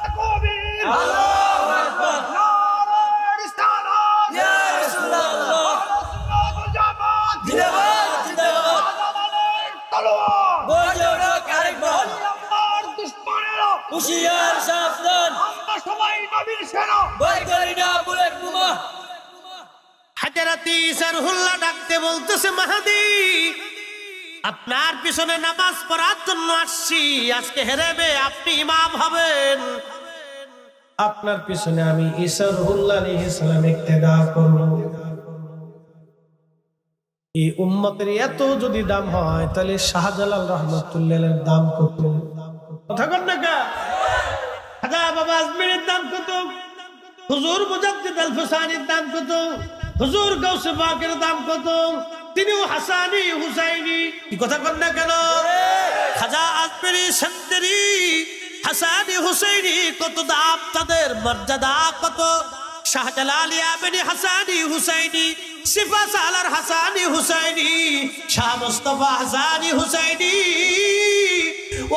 তাকবীর, আল্লাহু আকবার, নারে রিসালাত, ইয়া রাসূলুল্লাহ, জামাত, জিন্দাবাদ জিন্দাবাদ, তলোয়ার বজরা কারেকবার, আমার দুশমনেরা হুশিয়ার সাবধান, আমরা সবাই নবীর সেনা, ভয় করি না বুলেট বোমা। হাজরাতে ঈসা রুহুল্লাহ ডাকতে বলতেছে, মাহদী আপনার পিছনে নামাজ পড়ার জন্য আসছি, আজকে হেরেবে আপনি ইমাম হবেন, আপনার পিছনে আমি ঈসা রুহুল্লাহ আলাইহিস সালাম ইক্তেদা করব। এই উম্মতের এত যদি দাম হয়, তাহলে শাহজালাল রাহমাতুল্লাহির দাম কত? কথা বল না কা? খাজা বাবা আজমিরের দাম কত? হুজুর মুজাদ্দিদ আল ফুসানির দাম কত? হুজুর গাউসে পাকের দাম কত? তিনিও হাসানি হুসাইনি। কি কথা বল না কেন? খাজা আজমিরি সন্দেরি হাসানি হুসাইনি কত দাম, তাদের মর্যাদা কত? শাহজালাল ইয়ামানি হাসানি হুসাইনি, সিফা সালার হাসানি হুসাইনি, শাহ মুস্তাফা হাসানি হুসাইনি,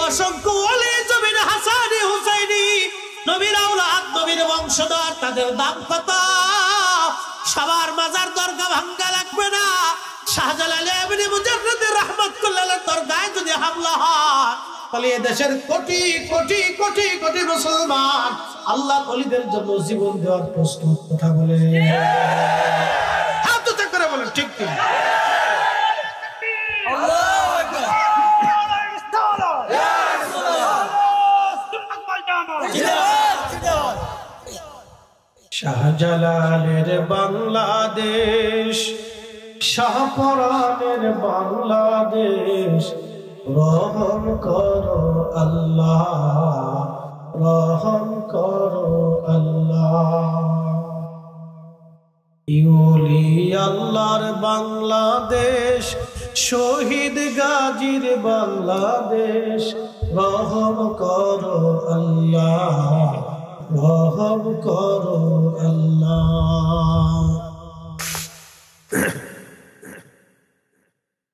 অসংখ্য ওলি জমিন হাসানি হুসাইনি, নবীর আওলাদ নবীর বংশধর, তাদের দাম কত? সবার মাজার দরগা ভাঙ্গা লাগবে না, শাহজালাল ইবনে মুজাদ্দিদ রাহমাতুল্লাহ দরগায় যদি হামলা হয়, তাহলে দেশের কোটি কোটি কোটি কোটি মুসলমান আল্লাহর ওলিদের জন্য জীবন দেওয়ার প্রস্তুত। কথা বলে হাত উঁচু করে বলেন ঠিক ঠিক। আল্লাহু আকবার, ইয়া রাসূলুল্লাহ, জিন্দাবাদ জিন্দাবাদ। শাহজালালের বাংলাদেশ, শাহপরানের বাংলাদেশ, রহম করো আল্লাহ, রহম করো আল্লাহ। ইউলি আল্লাহর বাংলাদেশ, শহীদ গাজীর বাংলাদেশ, রহম করো আল্লাহ, রহম করো আল্লাহ।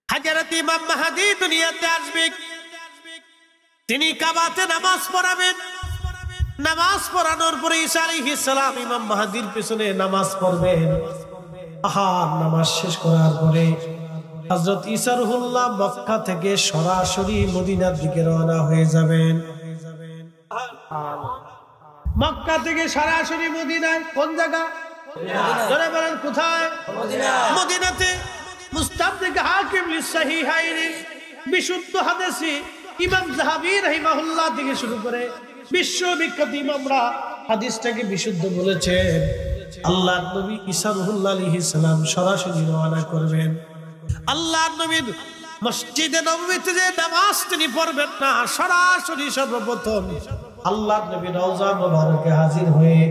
হযরত ইমাম মাহদী দুনিয়াতে আসবে, তিনি কাবাতে নামাজ পড়াবেন। নামাজ পড়ানোর পরে ঈসা আলাইহিস সালাম ইমাম মাহদীর পিছনে নামাজ পড়বেন। নামাজ শেষ করার পরে হযরত ঈসা রুহুল্লাহ মক্কা থেকে সরাসরি মদিনার দিকে রওনা হয়ে যাবেন। মক্কা থেকে সরাসরি মদিনায়। কোন জায়গা? জোরে বলেন কোথায়? মদিনাতে। মুস্তাদরিক হাকিম লিসহিহাইনি, বিশুদ্ধ হাদিসে ইমাম যাহাবী রাহিমাহুল্লাহ থেকে শুরু করে বিশ্ববিখ্যাত ইমামরা হাদিসটাকে বিশুদ্ধ বলেছেন। আল্লাহর নবী ঈসা রুহুল্লাহ আলাইহিস সালাম সরাসরি রওনা করবেন। আল্লাহর নবী মসজিদে নববীতে যে নামাজ তিনি পড়বেন না, সরাসরি সর্বপ্রথম আল্লাহর নবী রওজা মুবারকে হাজির হয়ে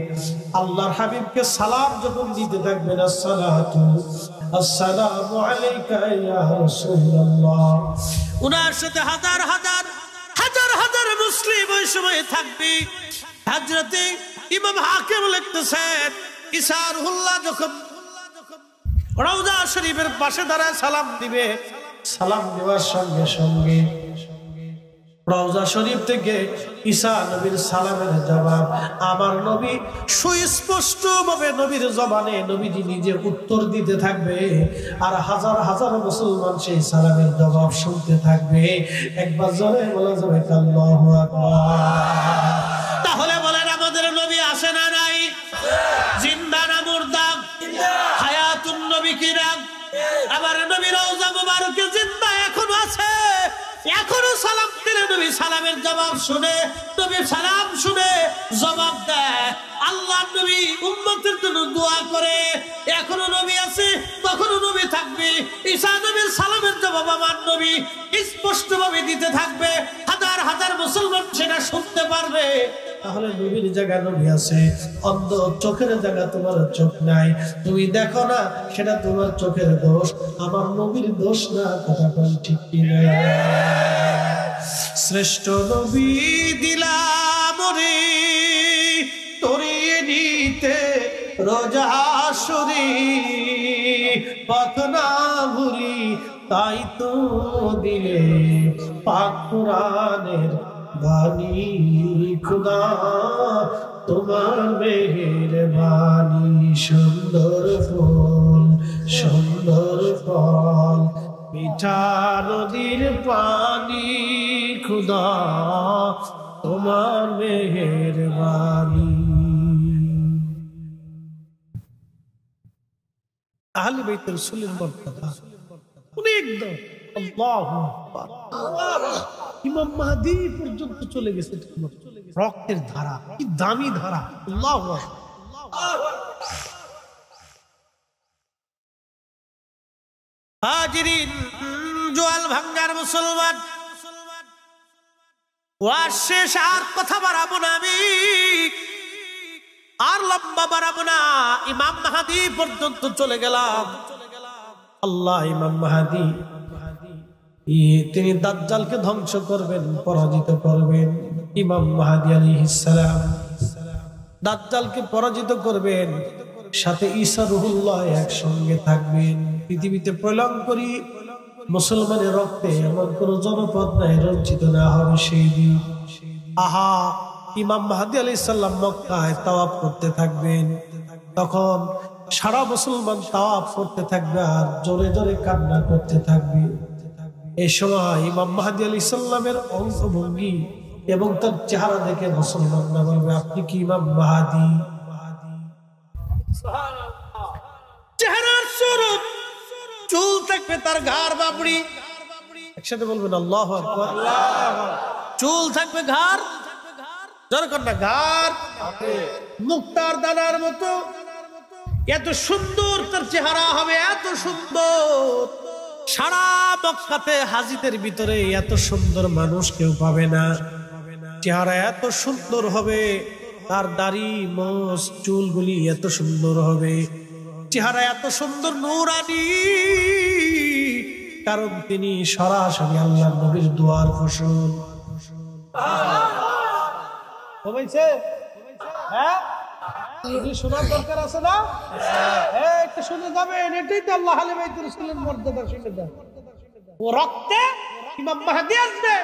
আল্লাহর হাবিবকে সালাম যখন দিতে থাকবেন, আসসালাতু আসসালামু আলাইকা ইয়া রাসূলুল্লাহ, উনার সাথে হাজার হাজার হাজার হাজার মুসলিম ওই সময় থাকবে। হযরতে ইমাম হাকিম লিখতেছেন, ঈসা রুহুল্লাহ যখন রওজা শরীফের পাশে দাঁড়ায় সালাম দিবে, সালাম দেওয়ার সঙ্গে সঙ্গে রওজা শরীফ থেকে ঈসা নবীর সালামের জবাব আমার নবী সুস্পষ্ট ভাবে নবীর জবানে নবীজি নিজে উত্তর দিতে থাকবে, আর হাজার হাজার মুসলমান সেই সালামের জবাব শুনতে থাকবে। একবার জোরে বলা যাবে আল্লাহু আকবার। তাহলে বলেন আমাদের নবী আসে না নাই? জিন্দা না মুর্দা? হায়াতুন নবী কি না? আমার নবী রওজা মুবারকে জিন্দা এখনো আছে, এখনো সালাম দিলে নবী সালামের জবাব শুনে, নবী সালাম শুনে জবাব দেয়। আল্লাহর নবী উম্মতের জন্য দোয়া করে, এখনো নবী আছে, তখনো নবী থাকবে। ঈসা নবীর সালামের জবাব আমার নবী স্পষ্ট ভাবে দিতে থাকবে, হাজার হাজার মুসলমান সেটা শুনতে পারবে। তাহলে নবীর জায়গায় নবী আছে, অন্ধ চোখের জায়গা তোমার চোখ নাই, তুমি দেখো না, সেটা তোমার চোখের দোষ, আমার নবীর দোষ না। কথা কোন ঠিক কি না? শ্রেষ্ঠ নবী দিলাম রে তরিয়ে নিতে রোজা শরীফ, পথ না ভুলি তাই তো দিলে পাক কুরআনের বাণী, খুদা তোমার মেহেরবানি। সুন্দর ফুল সুন্দর ফল, মিঠা নদীর পানি, খুদা তোমার মেহেরবানি। আহলে বাইত রাসূলের মর্যাদা অনেক দাম। আল্লাহু আকবার। ইমাম মাহদী পর্যন্ত চলে গেছে, রক্তের ধারা, কি দামি ধারা। আল্লাহু আকবার। হাজিরিন, জোয়াল ভাঙ্গার মুসলমান, ওয়াজ শেষ, আর কথা বাড়াবো না, আমি আর লম্বা বাড়াবো না। ইমাম মাহদী পর্যন্ত চলে গেলাম। আল্লাহ ইমাম মাহদী তিনি দাজ্জালকে ধ্বংস করবেন, পরাজিত করবেন। ইমাম মাহদী আলাইহিস সালাম দাজ্জালকে পরাজিত করবেন, সাথে ঈসা রুহুল্লাহ একসঙ্গে থাকবেন। পৃথিবীতে প্রলয়ঙ্করী মুসলমানের রক্তে এমন কোন জনপদ নাই রঞ্জিত না হবে সেই দিন। আহা, ইমাম মাহদী আলাইহিস সালাম মক্কায় তাওয়াফ করতে থাকবেন, তখন সারা মুসলমান তাওয়াফ করতে থাকবে আর জোরে জোরে কান্না করতে থাকবে। এই সময় ইমাম মাহদী আলাইহিস সালামের অঙ্গভঙ্গি এবং তার চেহারা দেখে মুসলমানরা বলবে, আপনি কি ইমাম মাহদী? চেহারার স্বরূপ, চুল থাকবে তার ঘাড় বাবড়ি, একসাথে বলবেন আল্লাহু আকবার। চুল থাকবে ঘাড়, যখন না ঘাড় মুক্তার দানার মতো, এত সুন্দর তার চেহারা হবে, এত সুন্দর। সারা মক্কাতে হাজীদের ভিতরে এত সুন্দর মানুষ কেউ পাবে না, চেহারা এত সুন্দর হবে, তার দাড়ি মোছ চুলগুলি এত সুন্দর হবে, চেহারা এত সুন্দর নূরানি, কারণ তিনি সরাসরি আল্লাহর নবীর দুয়ার ফসল। হ্যাঁ, শোনার দরকার আছে না? একটু শুনে যাবেন, এটাই তো আল্লাহ আহলে বাইত রাসূলের মর্যাদা। শুনে যান, ও রক্তে ইমাম মাহদী আসবে,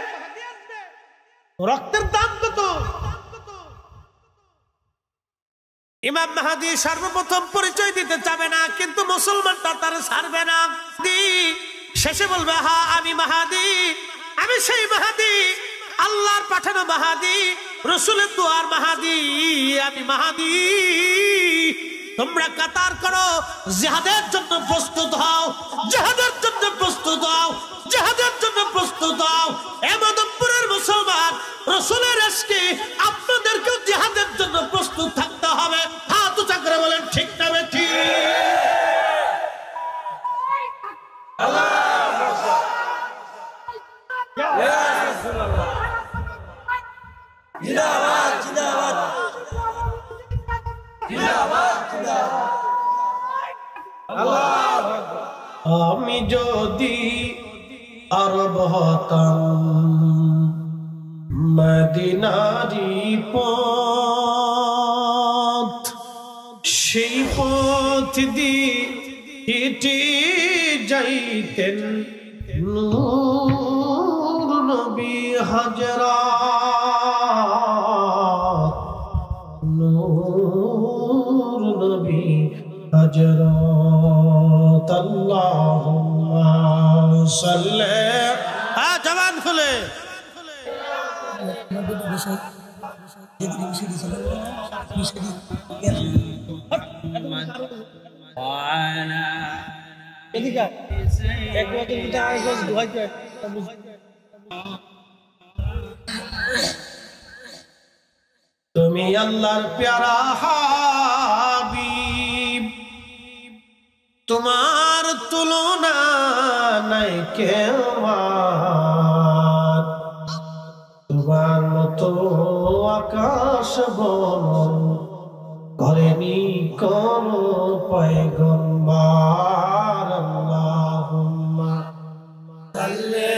রক্তের দাম কত? ইমাম মাহদী সর্বপ্রথম পরিচয় দিতে চাবে না, কিন্তু মুসলমানটা তার ছাড়বে না। শেষে বলবে, হ্যাঁ আমি মাহদী, আমি সেই মাহদী, আল্লাহর পাঠানো মাহদী, রাসূলের দুয়ার মাহদী, আমি মাহদী। তোমরা কাতার করো, জিহাদের জন্য প্রস্তুত হও, জিহাদের জন্য প্রস্তুত হও, জিহাদের জন্য প্রস্তুত হও। এমদপুরের মুসলমান, রাসূলের ইশকে আপনাদেরকেও জিহাদের জন্য প্রস্তুত থাকতে হবে। হাত উঁচা করে বলেন ঠিক না ঠিক? আমি যদি আরব হতাম, মদিনারি পথ, সেই পথ দিয়ে হেঁটে যাইতেন নূর নবী হযরত, নূর নবী হযরত। আল্লাহুম্মা সাল্লি, হ্যাঁ জবান খুলে, তুমি আল্লাহর প্যারা হাবিব, তোমার তুলনা নাই কেউ, তোমার মতো আকাশ বন করেনি কোন পয়গম্বর। আল্লাহুম্মা সাল্লি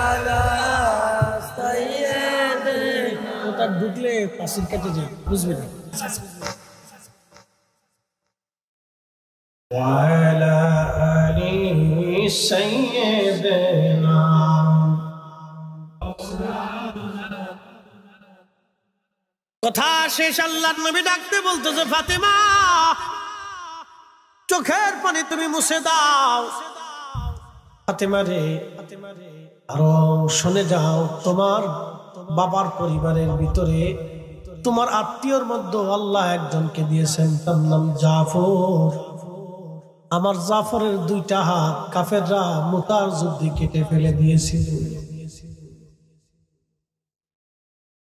আলা সাইয়্যিদিনা, ওটা ঢুকলে পাশে কেটে যায়, বুঝবি না। ওয়া আলা আলি সাইয়্যিদিনা, কথা শেষ। আল্লাহর নবী ডাকতে বলতেছে, ফাতেমা চোখের পানি তুমি মুছে দাও। ফাতেমা রে, আরো শুনে যাও, তোমার বাবার পরিবারের ভিতরে তোমার আত্মীয়র মধ্যে আল্লাহ একজনকে দিয়েছেন, তার নাম জাফর। আমার জাফরের দুইটা হাত কাফেররা মুতার যুদ্ধে কেটে ফেলে দিয়েছিল।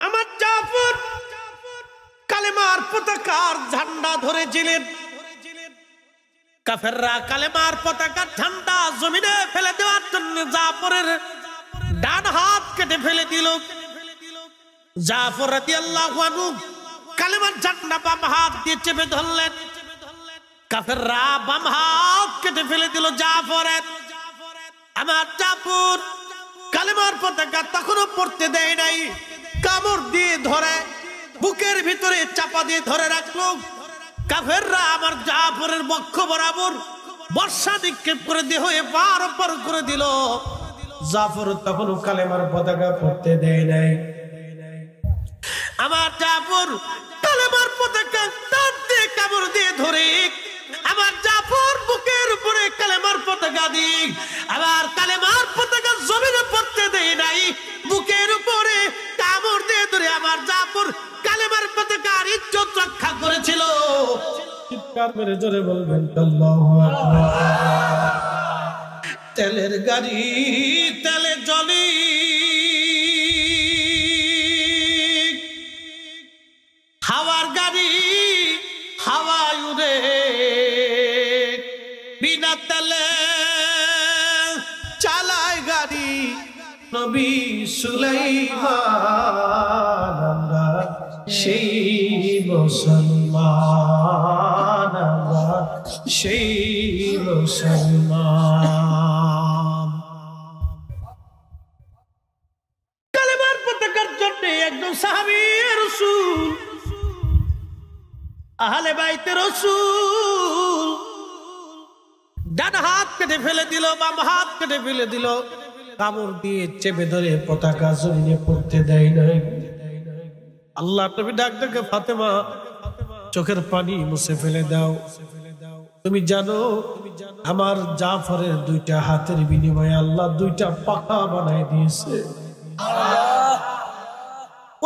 আমার জাফর কালেমার পতাকার ঝান্ডা ধরেছিলেন, কাফেররা কালেমার পতাকার ঝান্ডা জমিনে ফেলে দেওয়ার জন্য জাফরের ডান হাত কেটে ফেলে দিল। জাফর রাদিয়াল্লাহু আনহু কালেমার ঝান্ডা বাম হাত দিয়ে চেপে ধরলেন, কাফেররা বাম হাত কেটে ফেলে দিল জাফরের। আমার জাফর কালেমার পতাকা তখনও পড়তে দেয় নাই, কামড় দিয়ে ধরে বুকের ভিতরে চাপা দিয়ে ধরে রাখলো। কাফেররা আমার জাফরের বক্ষ বরাবর বর্ষা নিক্ষেপ করে দেহ এপার ওপার করে দিল। জাফর তখনও কালেমার পতাকা পড়তে দেয় নাই। আমার জাফর কালেমার পতাকা টান দিয়ে কামড় দিয়ে ধরে, আমার জাফর বুকের উপরে কালেমার পতাকা দিক, আবার কালেমার পতাকা জমিনে পড়তে দেয় নাই, বুকের উপরে কামড় দিয়ে ধরে আমার জাফর কালেমার পতাকার ইজ্জত রক্ষা করেছিল। চিৎকার করে জোরে বলবেন আল্লাহু আকবার। তেলের গাড়ি তেলে জ্বলি, হাওয়ার গাড়ি হাওয়ায় উড়ে, বিনা তেলে নবী সুলাইমান আমরা সেই মুসলমান, আমরা সেই মুসলমান। কালেমার পতাকার জন্য একজন সাহাবী রাসূল, আহলে বাইতে রাসূল ডান হাত কেটে ফেলে দিল, বাম হাত কেটে ফেলে দিল, কামড় দিয়ে চেপে ধরে পতাকা জমিনে পড়তে দেয় নাই। আল্লাহ নবী ডাক ডাকে, ফাতেমা চোখের পানি মুছে ফেলে দাও। তুমি জানো আমার জাফরের দুইটা হাতের বিনিময়ে আল্লাহ দুইটা পাখা বানাই দিয়েছে।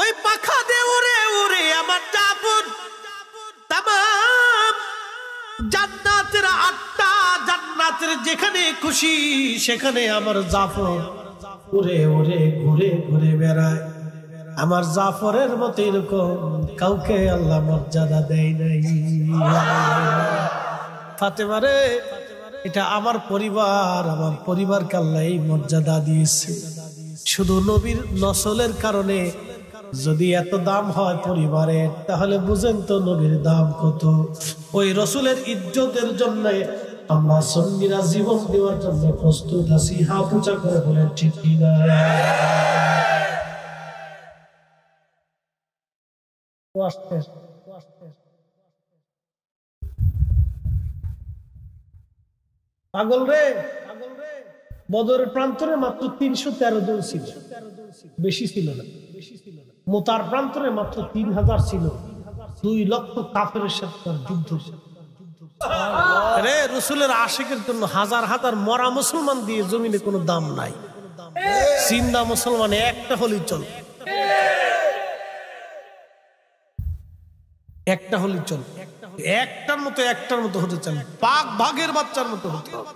ওই পাখা দিয়ে উড়ে উড়ে আমার জাফর তামাম জান্নাতের আটটা জান্নাতের যেখানে খুশি সেখানে আমার জাফর উড়ে উড়ে ঘুরে ঘুরে বেড়ায়। আমার জাফরের মতো এরকম কাউকে আল্লাহ মর্যাদা দেয় নাই। ফাতেমা রে, এটা আমার পরিবারকে আল্লাহ এই মর্যাদা দিয়েছে। শুধু নবীর নসলের কারণে যদি এত দাম হয় পরিবারের, তাহলে বুঝেন তো নবীর দাম কত। ওই রসুলের ইজ্জতের জন্য আমরা সুন্নিরা জীবন দেওয়ার জন্য প্রস্তুত আছি। হাত উঁচা করে বলেন ঠিক কিনা? পাগল রে, বদরের প্রান্তরে মাত্র 313 জন ছিল, বেশি ছিল না। মুতার প্রান্তরে মাত্র 3000 ছিল। 2 লক্ষ কাফেরের সাথে যুদ্ধ। রে রসুলের আশিকের জন্য হাজার হাজার মরা মুসলমান দিয়ে জমিনে কোনো দাম নাই। জিন্দা মুসলমান একটা হলেই চল, একটা হলেই চল, একটার মতো হতে চান, পাক ভাগের বাচ্চার মতো হতে হবে।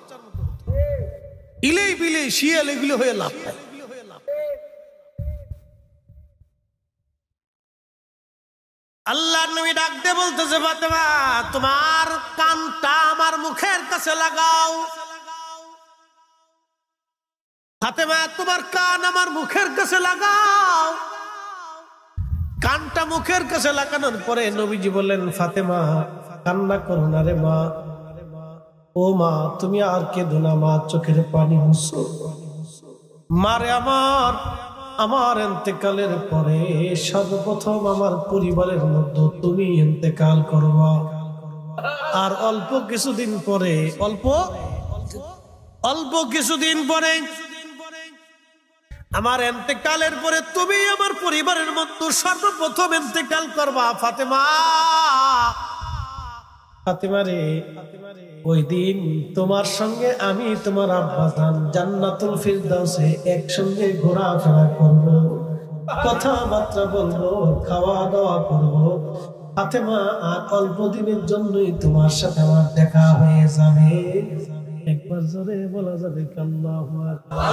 ইলেই বিলে শিয়াল এগুলো হয়ে লাভ নাই। আল্লাহ নবী ডাক দিয়ে বলতেছে, ফাতেমা তোমার কানটা আমার মুখের কাছে লাগাও। ফাতেমা তোমার কান আমার মুখের কাছে লাগাও। কানটা মুখের কাছে লাগানোর পরে নবীজি বললেন, ফাতেমা কান্না করো না রে মা। ও মা তুমি আর কেঁদো না মা, চোখের পানি মুছো। মারে আমার ইন্তেকালের পরে সর্বপ্রথম আমার পরিবারের মধ্যে তুমি ইন্তেকাল করবা। আর অল্প কিছুদিন পরে আমার ইন্তেকালের পরে তুমি আমার পরিবারের মধ্যে সর্বপ্রথম ইন্তেকাল করবা। ফাতেমা রে, ওই দিন তোমার সঙ্গে আমি তোমার আব্বাজান জান্নাতুল ফিরদাউসে একসঙ্গে ঘোরাফেরা করব, কথাবার্তা বলবো, খাওয়া দাওয়া করবো। ফাতেমা আর অল্প দিনের জন্যই তোমার সাথে আমার দেখা হয়ে যাবে। একবার জোরে বলা যাবে আল্লাহু আকবার।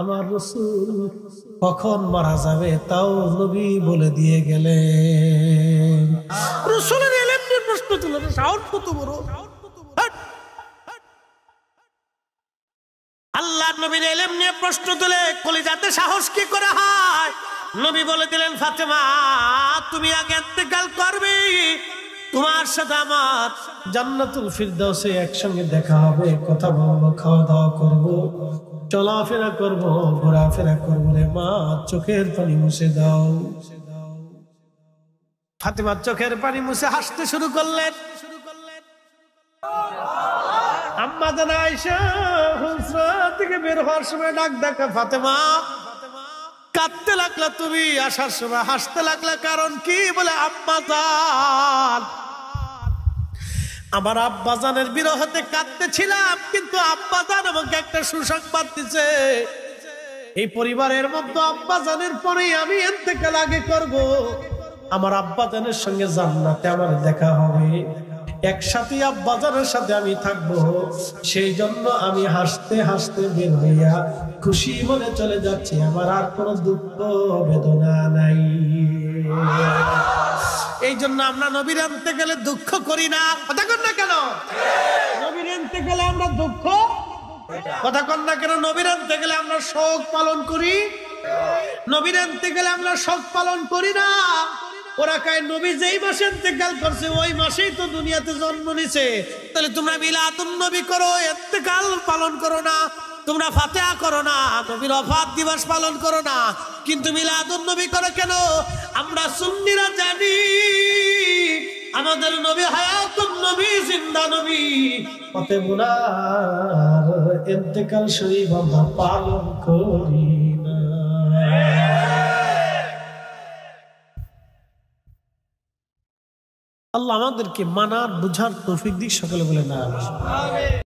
আমার রাসূল কখন মারা যাবে তাও নবী বলে দিয়ে গেলেন। রাসূলের ইলম নিয়ে প্রশ্ন তুলে, সাহস কত বড়! আল্লাহর নবীর ইলম নিয়ে প্রশ্ন তুলে কলিজাতে সাহস কি করে হয়? নবী বলে দিলেন, ফাতেমা তুমি আগে ইন্তেকাল করবে, তোমার সাথে আমার জান্নাতুল ফিরদাউসে একসঙ্গে দেখা হবে, কথা বলবো, খাওয়া দাওয়া করবো, চলাফেরা করবো, ঘোরাফেরা করবো। রে মা চোখের পানি মুছে দাও। ফাতেমা চোখের পানি মুছে হাসতে শুরু করলেন। আম্মা জান আয়েশা হুজরা থেকে বের হওয়ার সময় ডাক ডাকা, ফাতেমা কাঁদতে লাগলা তুমি, আসার সময় হাসতে লাগলা, কারণ কি? বলে আম্মা জান আমার আব্বাজানের বিরহতে কাঁদতেছিলাম, কিন্তু আব্বাজান আমাকে একটা সুসংবাদ দিছে, এই পরিবারের মধ্যে আব্বাজানের পরেই আমি ইন্তেকাল আগে করব। আমার আব্বাজানের সঙ্গে জান্নাতে আমার দেখা হবে, একসাথে আব্বাজানের সাথে আমি থাকবো। সেই জন্য আমি হাসতে হাসতে বের হইয়া খুশি মনে চলে যাচ্ছি, আমার আর কোনো দুঃখ বেদনা নাই। এই জন্য আমরা নবীর আনতে গেলে দুঃখ করি না। কথা কর না কেন? নবীর আনতে গেলে আমরা দুঃখ কথা কন না কেন? নবীর আনতে গেলে আমরা শোক পালন করি, নবীর আনতে গেলে আমরা শোক পালন করি না। ওরা কয় নবী যেই মাসে ইন্তেকাল করছে ওই মাসেই তো দুনিয়াতে জন্ম নিছে, তাহলে তোমরা মিলাদুন নবী করো, ইন্তেকাল পালন করো না, তোমরা ফাতিহা করো না, নবীর ওফাত দিবস পালন করো না, কিন্তু মিলাদুন নবী করো কেন? আমরা সুন্নিরা জানি আমাদের নবী হায়াতুন নবী, জিন্দা নবী, অতএব উনার ইন্তেকাল শরীফ আমরা পালন করি না। আল্লাহ আমাদেরকে মানার বুঝার তৌফিক দিক, সকলে বলে না।